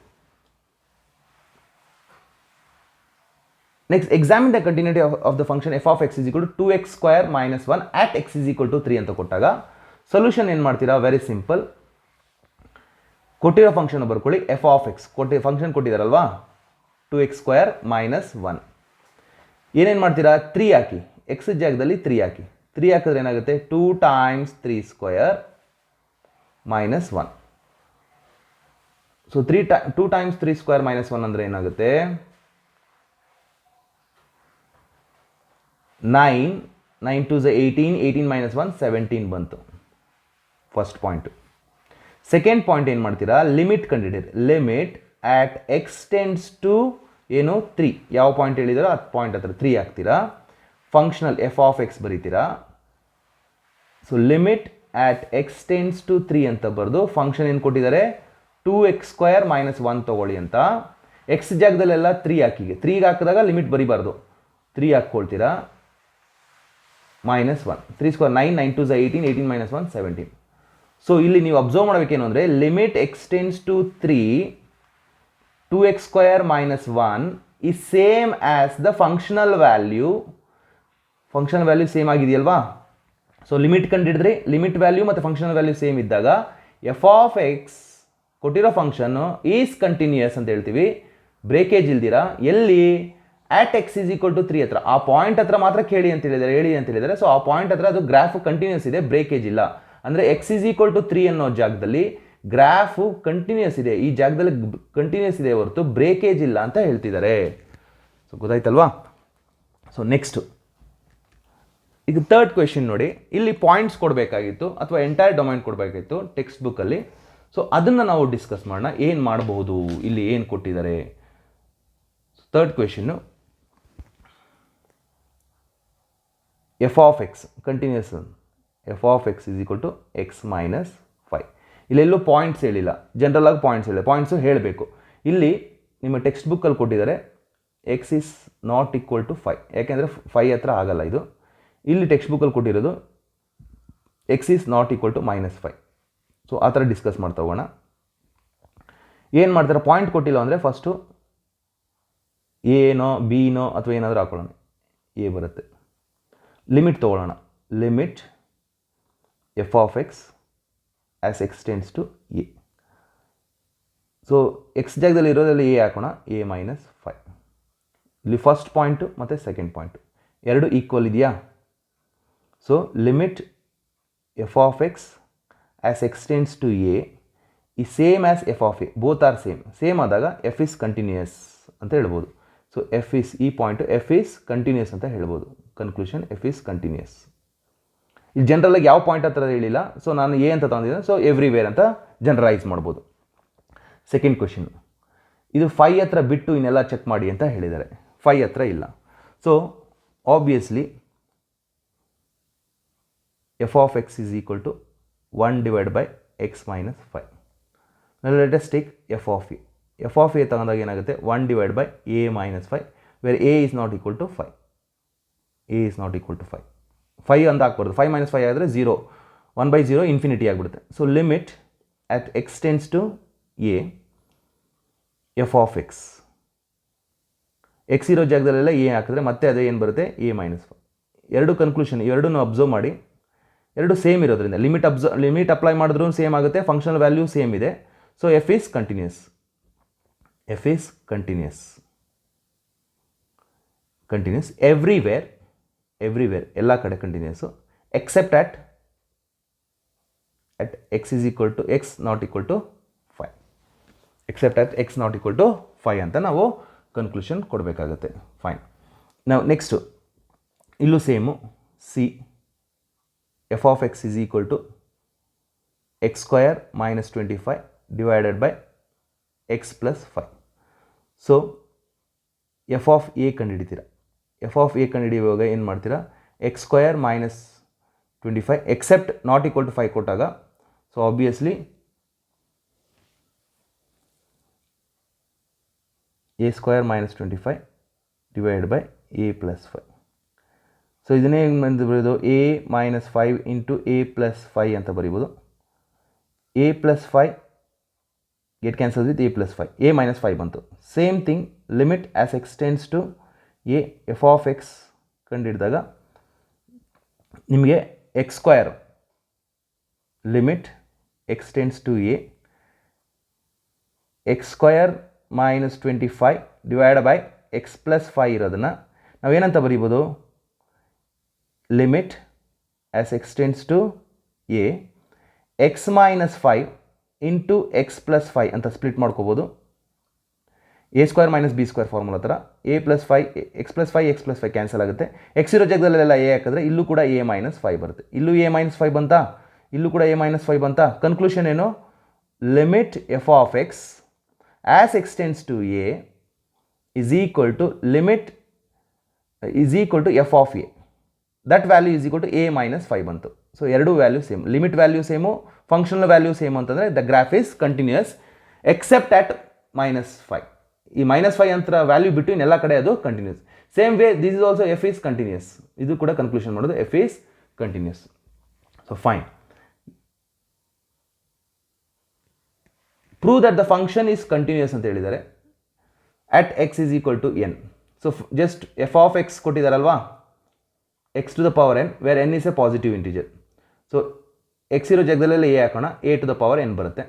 Next, examine the continuity of the function f of x is equal to 2x square minus 1 at x is equal to 3 ಅಂತ ಕೊಟ್ಟಾಗ solution ಏನು ಮಾಡ್ತೀರಾ? Very simple. ಕೊಟ್ಟಿರೋ function ಬರ್ಕೊಳ್ಳಿ. f of x function ಕೊಟ್ಟಿದ್ದಾರಲ್ವಾ, 2x square minus 1. ಏನೇನು ಮಾಡ್ತೀರಾ? 3 ಹಾಕಿ, x ಜಾಗದಲ್ಲಿ 3 ಹಾಕಿ. 3 ಹಾಕಿದ್ರೆ ಏನಾಗುತ್ತೆ? 2 times 3 square minus 1. So 2 times 3 square minus 1 ಅಂದರೆ ಏನಾಗುತ್ತೆ? 9 2 is 18, 18 minus 1 17 ಬಂತು. First point. ಸೆಕೆಂಡ್ ಪಾಯಿಂಟ್ ಏನು ಮಾಡ್ತೀರಾ? ಲಿಮಿಟ್ ಕಂಡುಹಿಡಿಯಿರಿ. Limit at x tends to ಏನು 3. ಯಾವ ಪಾಯಿಂಟ್ ಹೇಳಿದಾರೋ ಆ ಪಾಯಿಂಟ್ ಹತ್ರ 3 ಹಾಕ್ತೀರಾ. ಫಂಕ್ಷನಲ್ f of x ಬರೀತೀರಾ. So limit at x tends to 3 ಅಂತ ಬರೆದು ಫಂಕ್ಷನ್ ಏನು ಕೊಟ್ಟಿದ್ದಾರೆ 2x² - 1 ತೊಗೊಳ್ಳಿ ಅಂತ. ಎಕ್ಸ್ ಜಾಗದಲ್ಲೆಲ್ಲ 3 ಹಾಕಿಗೆ 3ಗೆ ಹಾಕಿದಾಗ ಲಿಮಿಟ್ ಬರಿಬಾರ್ದು, 3 ಹಾಕ್ಕೊಳ್ತೀರಾ -1 3 ಸ್ಕ್ವೇರ್ 9 9 2 18 18 - 1 17. ಸೊ ಇಲ್ಲಿ ನೀವು ಅಬ್ಸರ್ವ್ ಮಾಡಬೇಕೇನು ಅಂದರೆ limit x tends to 3 2x² - 1 is same as the functional value. Functional value same ಆಗಿದೆಯಲ್ವಾ. ಸೊ ಲಿಮಿಟ್ ಕಂಡಿಡಿದ್ರೆ ಲಿಮಿಟ್ ವ್ಯಾಲ್ಯೂ ಮತ್ತು ಫಂಕ್ಷನಲ್ ವ್ಯಾಲ್ಯೂ ಸೇಮ್ ಇದ್ದಾಗ ಎಫ್ ಆಫ್ ಎಕ್ಸ್ ಕೊಟ್ಟಿರೋ ಫಂಕ್ಷನ್ನು ಈಸ್ ಕಂಟಿನ್ಯೂಯಸ್ ಅಂತ ಹೇಳ್ತೀವಿ. ಬ್ರೇಕೇಜ್ ಇಲ್ದಿರ ಎಲ್ಲಿ at x is equal to 3 ಹತ್ರ ಆ ಪಾಯಿಂಟ್ ಹತ್ರ ಮಾತ್ರ ಹೇಳಿ ಅಂತ ಹೇಳಿದರೆ ಸೊ ಆ ಪಾಯಿಂಟ್ ಹತ್ರ ಅದು ಗ್ರಾಫ್ ಕಂಟಿನ್ಯೂಸ್ ಇದೆ, ಬ್ರೇಕೇಜ್ ಇಲ್ಲ. ಅಂದರೆ ಎಕ್ಸ್ ಈಸ್ ಈಕ್ವಲ್ ಟು 3 ಅನ್ನೋ ಜಾಗದಲ್ಲಿ ಗ್ರಾಫು ಕಂಟಿನ್ಯೂಸ್ ಇದೆ, ಈ ಜಾಗದಲ್ಲಿ ಕಂಟಿನ್ಯೂಸ್ ಇದೆ ಹೊರತು ಬ್ರೇಕೇಜ್ ಇಲ್ಲ ಅಂತ ಹೇಳ್ತಿದ್ದಾರೆ. ಸೊ ಗೊತ್ತಾಯ್ತಲ್ವಾ. ಸೊ ನೆಕ್ಸ್ಟು ಈಗ ಥರ್ಡ್ ಕ್ವೆಶನ್ ನೋಡಿ, ಇಲ್ಲಿ ಪಾಯಿಂಟ್ಸ್ ಕೊಡಬೇಕಾಗಿತ್ತು ಅಥವಾ ಎಂಟೈರ್ ಡೊಮೈನ್ ಕೊಡಬೇಕಾಗಿತ್ತು ಟೆಕ್ಸ್ಟ್ ಬುಕ್ಕಲ್ಲಿ. ಸೊ ಅದನ್ನು ನಾವು ಡಿಸ್ಕಸ್ ಮಾಡೋಣ, ಏನು ಮಾಡಬಹುದು, ಇಲ್ಲಿ ಏನು ಕೊಟ್ಟಿದ್ದಾರೆ. Third question f of x continuous, f of x is equal to x - 5. ಇಲ್ಲೆಲ್ಲೂ ಪಾಯಿಂಟ್ಸ್ ಹೇಳಿಲ್ಲ, ಜನರಲ್ ಆಗಿ ಪಾಯಿಂಟ್ಸ್ ಹೇಳಿಲ್ಲ, ಪಾಯಿಂಟ್ಸು ಹೇಳಬೇಕು. ಇಲ್ಲಿ ನಿಮ್ಮ ಟೆಕ್ಸ್ಟ್ ಬುಕ್ಕಲ್ಲಿ ಕೊಟ್ಟಿದ್ದಾರೆ x is not equal to 5, ಯಾಕೆಂದರೆ 5 ಹತ್ರ ಆಗಲ್ಲ ಇದು. ಇಲ್ಲಿ ಟೆಕ್ಸ್ಟ್ ಬುಕ್ಕಲ್ಲಿ ಕೊಟ್ಟಿರೋದು x is not equal to -5. So ಆ ಥರ ಡಿಸ್ಕಸ್ ಮಾಡ್ತಾ ಹೋಗೋಣ. ಏನು ಮಾಡ್ತಾರೆ, ಪಾಯಿಂಟ್ ಕೊಟ್ಟಿಲ್ಲ ಅಂದರೆ ಫಸ್ಟು ಎನೋ ಬಿನೋ ಅಥವಾ ಏನಾದರೂ ಹಾಕೊಳ್ಳೋಣ, ಎ ಬರುತ್ತೆ. ಲಿಮಿಟ್ ತೊಗೊಳ್ಳೋಣ, limit f of x as x tends to a. So x ಜಾಗದಲ್ಲಿ ಇರೋದ್ರಲ್ಲಿ ಎ ಹಾಕೋಣ, ಎ -5. ಇಲ್ಲಿ ಫಸ್ಟ್ ಪಾಯಿಂಟು ಮತ್ತು ಸೆಕೆಂಡ್ ಪಾಯಿಂಟು ಎರಡು ಈಕ್ವಲ್ ಇದೆಯಾ. So limit f of x as x tends to a ಈ same as f of a, both are same ಆದಾಗ f is continuous ಅಂತ ಹೇಳ್ಬೋದು. ಸೊ ಎಫ್ ಇಸ್ ಈ ಪಾಯಿಂಟು ಎಫ್ ಇಸ್ ಕಂಟಿನ್ಯೂಯಸ್ ಅಂತ ಹೇಳ್ಬೋದು. Conclusion f is continuous. ಇಲ್ಲಿ ಜನರಲಾಗಿ ಯಾವ point ಹತ್ರ ಹೇಳಿಲ್ಲ, ಸೊ ನಾನು ಎ ಅಂತ ತೊಗೊಂಡಿದ್ದೀನಿ, ಸೊ ಎವ್ರಿವೇರ್ ಅಂತ ಜನರಲೈಸ್ ಮಾಡ್ಬೋದು. ಸೆಕೆಂಡ್ ಕ್ವೆಶನ್, ಇದು 5 ಹತ್ರ ಬಿಟ್ಟು ಇನ್ನೆಲ್ಲ ಚೆಕ್ ಮಾಡಿ ಅಂತ ಹೇಳಿದ್ದಾರೆ. 5 ಹತ್ರ ಇಲ್ಲ. So obviously f of x is equal to 1/x - 5. Let us take f of a. F of a ತಗೊಂಡಾಗ ಏನಾಗುತ್ತೆ 1/a - 5 where a is not equal to 5. A is not equal to 5. 5 ಅಂತ ಹಾಕ್ಬಾರ್ದು, 5 - 5 ಆದರೆ 0, 1/0 ಇನ್ಫಿನಿಟಿ ಆಗಿಬಿಡುತ್ತೆ. So limit at x tends to a f of x, x ಇರೋ ಜಾಗದಲ್ಲೆಲ್ಲ A ಹಾಕಿದ್ರೆ ಮತ್ತೆ ಅದೇ ಏನು ಬರುತ್ತೆ ಎ -5. ಎರಡು ಕನ್ಕ್ಲೂಷನ್ ಇವೆರಡೂ ಅಬ್ಸರ್ವ್ ಮಾಡಿ, ಎರಡು ಸೇಮ್ ಇರೋದ್ರಿಂದ ಲಿಮಿಟ್ ಅಪ್ಲೈ ಮಾಡಿದ್ರೂ ಸೇಮ್ ಆಗುತ್ತೆ, ಫಂಕ್ಷನಲ್ ವ್ಯಾಲ್ಯೂ ಸೇಮ್ ಇದೆ. So f is continuous, f is continuous everywhere ಎಲ್ಲ ಕಡೆ continuous except at x is equal to x not equal to 5, except at x not equal to 5 ಅಂತ ನಾವು conclusion ಕೊಡಬೇಕಾಗುತ್ತೆ. Fine. ನಾವು next ಇಲ್ಲೂ same see f of x is equal to x² - 25 divided by x + 5. So f of A ಕಂಡುಹಿಡಿತೀರಾ. F of A ಕಂಡುಹಿಡಿಯುವಾಗ ಏನು ಮಾಡ್ತೀರಾ, x² - 25 accept not equal to 5 ಕೊಟ್ಟಾಗ, so obviously a² - 25 divide by a + 5. So ಇದನ್ನೇ ಹೆಂಗೆ ಬರೀಬೋದು, a - 5 into a + 5 ಅಂತ ಬರೀಬೋದು. a + 5 get cancel with a + 5, a - 5 ಬಂತು. Same thing limit as x tends to a f of x ಕಂಡುಹಿಡಿದಾಗ ನಿಮಗೆ x² limit x tends to a x² - 25 divide by x + 5 ಇರೋದನ್ನು ನಾವೇನಂತ ಬರೀಬೋದು, limit as x tends to a x - 5 into x + 5 ಅಂತ split ಮಾಡ್ಕೋಬೋದು. a² - b² formula ಥರ a + 5 X + 5 X + 5 cancel ಆಗುತ್ತೆ. X ಇರೋ ಜಾಗದಲ್ಲೆಲ್ಲ ಎ ಹಾಕಿದ್ರೆ ಇಲ್ಲೂ ಕೂಡ a - 5 ಬರುತ್ತೆ. ಇಲ್ಲೂ a - 5 ಬಂತಾ, ಇಲ್ಲೂ ಕೂಡ a - 5 ಬಂತಾ. ಕನ್ಕ್ಲೂಷನ್ ಏನು, limit f of x as x tends to a is equal to limit is equal to f of a. That value is equal to a minus 5 ಬಂತು. ಸೊ ಎರಡೂ value same, limit value same, functional value same ಅಂತಂದರೆ the graph is continuous except at -5. ಈ -5 ಅಂತ value ಬಿಟ್ಟು ಇನ್ನೆಲ್ಲ ಕಡೆ ಅದು continuous. Same way this is also f is continuous. ಇದು ಕೂಡ ಕನ್ಕ್ಲೂಷನ್ ಮಾಡೋದು f is continuous. So fine. Prove that the function is continuous ಅಂತ ಹೇಳಿದ್ದಾರೆ at x is equal to n. So just f of x ಕೊಟ್ಟಿದ್ದಾರಲ್ವಾ, x to the power n, where n is a positive integer. So x ಇರೋ ಜಾಗದಲ್ಲೆಲ್ಲ a ಹಾಕೋಣ, a to the power n ಬರುತ್ತೆ.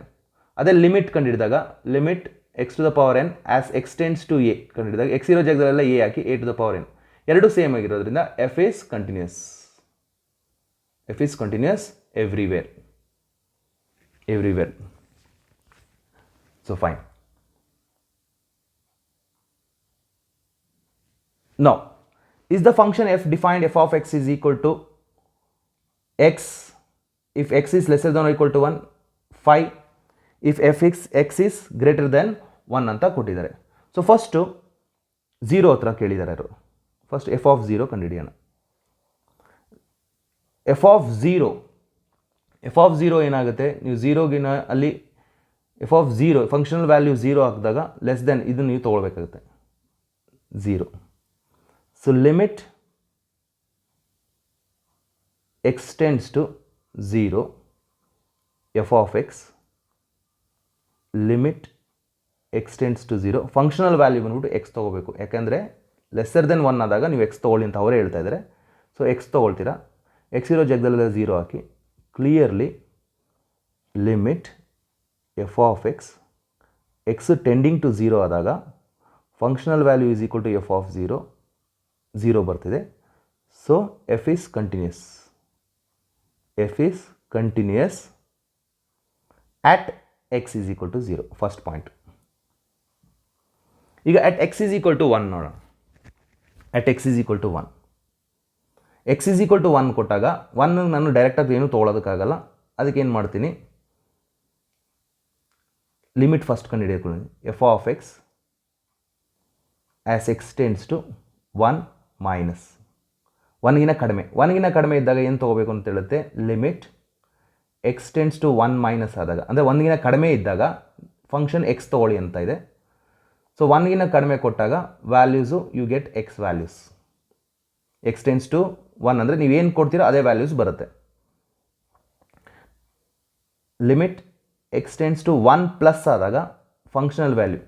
ಅದೇ limit ಕಂಡುಹಿಡಿದಾಗ limit x to the power n as X tends to a ಕಂಡುಹಿಡಿದಾಗ ಎಕ್ಸ್ ಇರೋ ಜಾಗದಲ್ಲೆಲ್ಲ ಎ ಹಾಕಿ A to the power n, ಎರಡು ಸೇಮ್ ಆಗಿರೋದ್ರಿಂದ f is continuous. F is continuous everywhere. So fine. Now, is the function f defined f of x is equal to x if x is lesser than or equal to 1, 5 if x is greater than 1 ಅಂತ ಕೊಟ್ಟಿದ್ದಾರೆ. So first 0 ಹತ್ರ ಕೇಳಿದ್ದಾರೆ ಅವರು. First F of 0 ಕಂಡುಹಿಡಿಯೋಣ. F of 0 ಏನಾಗುತ್ತೆ, ನೀವು 0ಗಿನ ಅಲ್ಲಿ F of 0 functional value 0 ಹಾಕಿದಾಗ ಲೆಸ್ ದೆನ್ ಇದನ್ನು ನೀವು ತೊಗೊಳ್ಬೇಕಾಗುತ್ತೆ 0. So limit x tends to 0 f of x, limit x tends to 0 functional value ಬಂದ್ಬಿಟ್ಟು ಎಕ್ಸ್ ತೊಗೋಬೇಕು. ಯಾಕೆಂದರೆ ಲೆಸ್ಸರ್ ದೆನ್ 1 ಆದಾಗ ನೀವು ಎಕ್ಸ್ ತೊಗೊಳ್ಳಿ ಅಂತ ಅವರೇ ಹೇಳ್ತಾ ಇದ್ದಾರೆ. ಸೊ ಎಕ್ಸ್ ತೊಗೊಳ್ತೀರಾ, ಎಕ್ಸ್ ಇರೋ ಜಾಗದಲ್ಲೆಲ್ಲ 0 ಹಾಕಿ clearly limit f of x, x tending to 0 ಆದಾಗ functional value is equal to f of 0 ಬರ್ತಿದೆ. So f is continuous. F is continuous at x is equal to 0 first point. ಈಗ at x is equal to 1 ನೋಡೋಣ. At x is equal to 1, x is equal to 1 ಕೊಟ್ಟಾಗ 1 ನಾನು ಡೈರೆಕ್ಟಾಗಿ ಏನೂ ತೊಗೊಳೋದಕ್ಕಾಗಲ್ಲ. ಅದಕ್ಕೆ ಏನು ಮಾಡ್ತೀನಿ, ಲಿಮಿಟ್ ಫಸ್ಟ್ ಕಂಡು ಹಿಡಿಯೋಕೊಳ್ಳಿ. F of x as x tends to 1 minus 1ಗಿನ ಕಡಿಮೆ ಇದ್ದಾಗ ಏನು ತೊಗೋಬೇಕು ಅಂತ ಹೇಳುತ್ತೆ, limit x tends to 1 minus ಆದಾಗ, ಅಂದರೆ 1ಗಿನ ಕಡಿಮೆ ಇದ್ದಾಗ ಫಂಕ್ಷನ್ ಎಕ್ಸ್ ತೊಗೊಳ್ಳಿ ಅಂತ ಇದೆ. ಸೊ 1ಗಿನ ಕಡಿಮೆ ಕೊಟ್ಟಾಗ values you get x values. X tends to 1 ಅಂದರೆ ನೀವೇನು ಕೊಡ್ತೀರೋ ಅದೇ ವ್ಯಾಲ್ಯೂಸ್ ಬರುತ್ತೆ. Limit x tends to 1 plus ಆದಾಗ ಫಂಕ್ಷನಲ್ ವ್ಯಾಲ್ಯೂ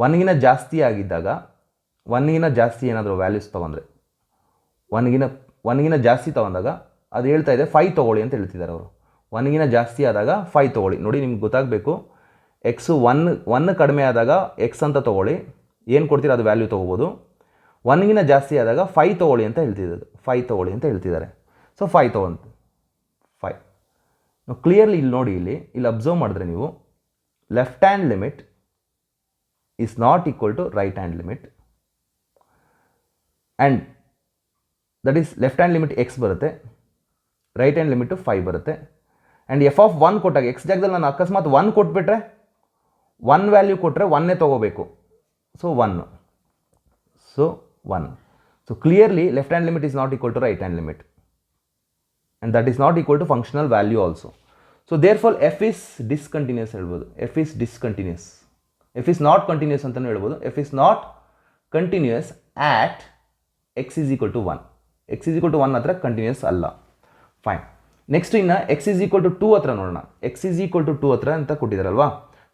1ಗಿನ ಜಾಸ್ತಿ ಆಗಿದ್ದಾಗ, 1ಗಿನ ಜಾಸ್ತಿ ಏನಾದರೂ ವ್ಯಾಲ್ಯೂಸ್ ತೊಗೊಂಡ್ರೆ, 1ಗಿನ ಜಾಸ್ತಿ ತೊಗೊಂಡಾಗ ಅದು ಹೇಳ್ತಾ ಇದೆ 5 ತೊಗೊಳ್ಳಿ ಅಂತ ಹೇಳ್ತಿದ್ದಾರೆ ಅವರು. 1ಗಿನ ಜಾಸ್ತಿ ಆದಾಗ 5 ತೊಗೊಳ್ಳಿ. ನೋಡಿ ನಿಮ್ಗೆ ಗೊತ್ತಾಗಬೇಕು, ಎಕ್ಸು 1 ಕಡಿಮೆ ಆದಾಗ ಎಕ್ಸ್ ಅಂತ ತೊಗೊಳ್ಳಿ, ಏನು ಕೊಡ್ತೀರ ಅದು ವ್ಯಾಲ್ಯೂ ತೊಗೋಬೋದು. 1ಗಿನ ಜಾಸ್ತಿ ಆದಾಗ 5 ತೊಗೊಳ್ಳಿ ಅಂತ ಹೇಳ್ತಿದ್ದಾರೆ. ಸೊ 5 ತೊಗೊಂಡು 5 ಕ್ಲಿಯರ್ಲಿ ಇಲ್ಲಿ ನೋಡಿ, ಇಲ್ಲಿ ಅಬ್ಸರ್ವ್ ಮಾಡಿದ್ರೆ ನೀವು left hand limit is not equal to right hand limit, and that is left hand limit x ಬರುತ್ತೆ, ರೈಟ್ ಹ್ಯಾಂಡ್ ಲಿಮಿಟು 5 ಬರುತ್ತೆ. ಆ್ಯಂಡ್ ಎಫ್ ಆಫ್ 1 ಕೊಟ್ಟಾಗ ಎಕ್ಸ್ ಜಾಗದಲ್ಲಿ ನಾನು ಅಕಸ್ಮಾತ್ 1 ಕೊಟ್ಬಿಟ್ರೆ 1 ವ್ಯಾಲ್ಯೂ ಕೊಟ್ಟರೆ 1 ತೊಗೋಬೇಕು. So 1. So clearly left hand limit is not equal to right hand limit, and that is not equal to functional value also. So therefore f is discontinuous ಹೇಳ್ಬೋದು. f is discontinuous. f is not continuous ಅಂತಲೂ ಹೇಳ್ಬೋದು. f is not continuous at x is equal to 1. x is equal to 1 ಹತ್ರ continuous ಅಲ್ಲ. Fine. Next ಇನ್ನು x is equal to 2 ಹತ್ರ ನೋಡೋಣ. x is equal to 2 ಹತ್ರ ಅಂತ ಕೊಟ್ಟಿದ್ದಾರಲ್ವಾ.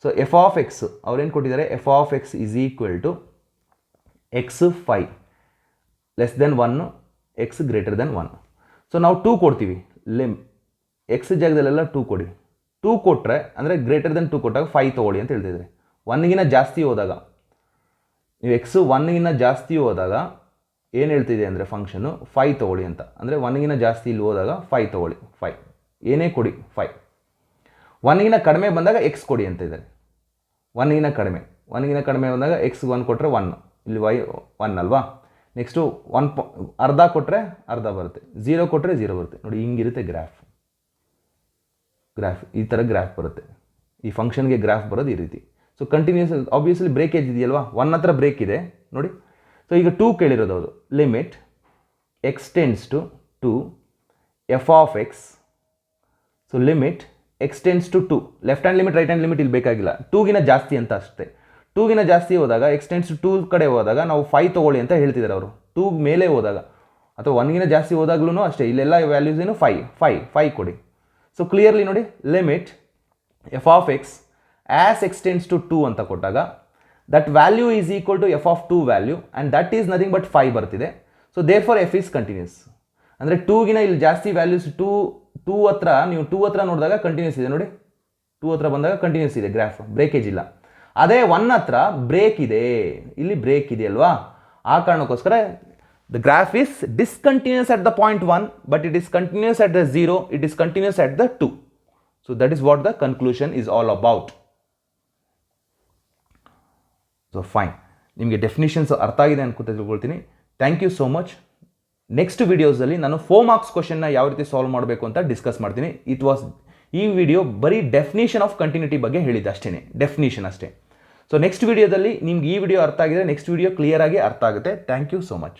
ಸೊ ಎಫ್ ಆಫ್ ಎಕ್ಸ್ ಅವ್ರೇನು ಕೊಟ್ಟಿದ್ದಾರೆ, f of x is equal to x 5 less than 1, x greater than 1. So ನಾವು 2 ಕೊಡ್ತೀವಿ, ಎಕ್ಸ್ ಜಾಗದಲ್ಲೆಲ್ಲ 2 ಕೊಡಿ. 2 ಕೊಟ್ಟರೆ ಅಂದರೆ ಗ್ರೇಟರ್ ದೆನ್ 2 ಕೊಟ್ಟಾಗ 5 ತೊಗೊಳ್ಳಿ ಅಂತ ಹೇಳ್ತಿದ್ರೆ, 1ಗಿನ ಜಾಸ್ತಿ ಹೋದಾಗ ನೀವು ಎಕ್ಸು 1ಗಿನ ಜಾಸ್ತಿ ಹೋದಾಗ ಏನು ಹೇಳ್ತಿದೆ ಅಂದರೆ ಫಂಕ್ಷನು 5 ತೊಗೊಳ್ಳಿ ಅಂತ. ಅಂದರೆ 1ಗಿನ ಜಾಸ್ತಿ ಇಲ್ಲಿ ಹೋದಾಗ 5 ತೊಗೊಳ್ಳಿ, 5 ಏನೇ ಕೊಡಿ 5. 1ಗಿನ ಕಡಿಮೆ ಬಂದಾಗ ಎಕ್ಸ್ ಕೊಡಿ ಅಂತ ಇದ್ದಾರೆ. 1ಗಿನ ಕಡಿಮೆ ಬಂದಾಗ ಎಕ್ಸ್ 1 ಕೊಟ್ಟರೆ 1, ಇಲ್ಲಿ y 1 ಅಲ್ವಾ. ನೆಕ್ಸ್ಟು ಅರ್ಧ ಕೊಟ್ಟರೆ ಅರ್ಧ ಬರುತ್ತೆ, 0 ಕೊಟ್ಟರೆ 0 ಬರುತ್ತೆ. ನೋಡಿ ಹಿಂಗಿರುತ್ತೆ ಗ್ರಾಫ್. ಈ ಥರ ಗ್ರಾಫ್ ಬರುತ್ತೆ. ಈ ಫಂಕ್ಷನ್ಗೆ ಗ್ರಾಫ್ ಬರೋದು ಈ ರೀತಿ. ಸೊ ಕಂಟಿನ್ಯೂಸ್ ಆಬ್ವಿಯಸ್ಲಿ ಬ್ರೇಕೇಜ್ ಇದೆಯಲ್ವಾ, 1 ಹತ್ರ ಬ್ರೇಕ್ ಇದೆ ನೋಡಿ. ಸೊ ಈಗ 2 ಕೇಳಿರೋದು ಅವರು. Limit x tends to two f of x. So limit x tends to 2. Left hand limit right hand limit ಇಲ್ಲಿ ಬೇಕಾಗಿಲ್ಲ, 2ಗಿನ ಜಾಸ್ತಿ ಅಂತ ಅಷ್ಟೇ. 2ಗಿನ ಜಾಸ್ತಿ ಹೋದಾಗ ಎಕ್ಸ್ ಟೆನ್ಸ್ ಟು 2 ಕಡೆ ಹೋದಾಗ ನಾವು 5 ತೊಗೊಳ್ಳಿ ಅಂತ ಹೇಳ್ತಿದ್ದಾರೆ ಅವರು. 2 ಮೇಲೆ ಹೋದಾಗ ಅಥವಾ 1ಗಿನ ಜಾಸ್ತಿ ಹೋದಾಗ್ಲೂ ಅಷ್ಟೇ, ಇಲ್ಲೆಲ್ಲ ವ್ಯಾಲ್ಯೂಸ್ ಏನು 5 ಕೊಡಿ. ಸೊ ಕ್ಲಿಯರ್ಲಿ ನೋಡಿ, limit f of x as x tends to 2 ಅಂತ ಕೊಟ್ಟಾಗ that value is equal to f of 2 value and that is nothing but 5 ಬರ್ತಿದೆ. So therefore f is continuous. ಅಂದರೆ 2ಗಿನ ಇಲ್ಲಿ ಜಾಸ್ತಿ ವ್ಯಾಲ್ಯೂಸ್ 2 ಹತ್ರ ನೀವು 2 ಹತ್ರ ನೋಡಿದಾಗ ಕಂಟಿನ್ಯೂಸ್ ಇದೆ ನೋಡಿ, 2 ಹತ್ರ ಬಂದಾಗ ಕಂಟಿನ್ಯೂಸ್ ಇದೆ ಗ್ರಾಫ್, ಬ್ರೇಕೇಜ್ ಇಲ್ಲ. ಅದೇ 1 ಹತ್ರ ಬ್ರೇಕ್ ಇದೆ, ಇಲ್ಲಿ ಬ್ರೇಕ್ ಇದೆ ಅಲ್ವಾ, ಆ ಕಾರಣಕ್ಕೋಸ್ಕರ the graph is discontinuous at the point 1 but it is continuous at the 0, it is continuous at the 2. So that is what the conclusion is all about. So fine, ನಿಮಗೆ definitions ಅರ್ಥ ಆಗಿದೆ ಅನ್ಕೋತ ತಿಳ್ಕೊಳ್ತೀನಿ. Thank you so much. Next ವಿಡಿಯೋಸಲ್ಲಿ ನಾನು 4 marks ಕ್ವಶನ್ನ ಯಾವ ರೀತಿ solve ಮಾಡಬೇಕು ಅಂತ ಡಿಸ್ಕಸ್ ಮಾಡ್ತೀನಿ. ಈ ವಿಡಿಯೋ ಬರೀ ಡೆಫಿನೇಷನ್ ಆಫ್ ಕಂಟಿನ್ಯೂಟಿ ಬಗ್ಗೆ ಹೇಳಿದ್ದು ಅಷ್ಟೇ, ಡೆಫಿನೇಷನ್ ಅಷ್ಟೇ. ಸೊ ನೆಕ್ಸ್ಟ್ ವಿಡಿಯೋದಲ್ಲಿ ನಿಮ್ಗೆ ಈ ವಿಡಿಯೋ ಅರ್ಥ ಆಗಿದೆ, ನೆಕ್ಸ್ಟ್ ವಿಡಿಯೋ ಕ್ಲಿಯರ್ ಆಗಿ ಅರ್ಥ ಆಗುತ್ತೆ. Thank you so much.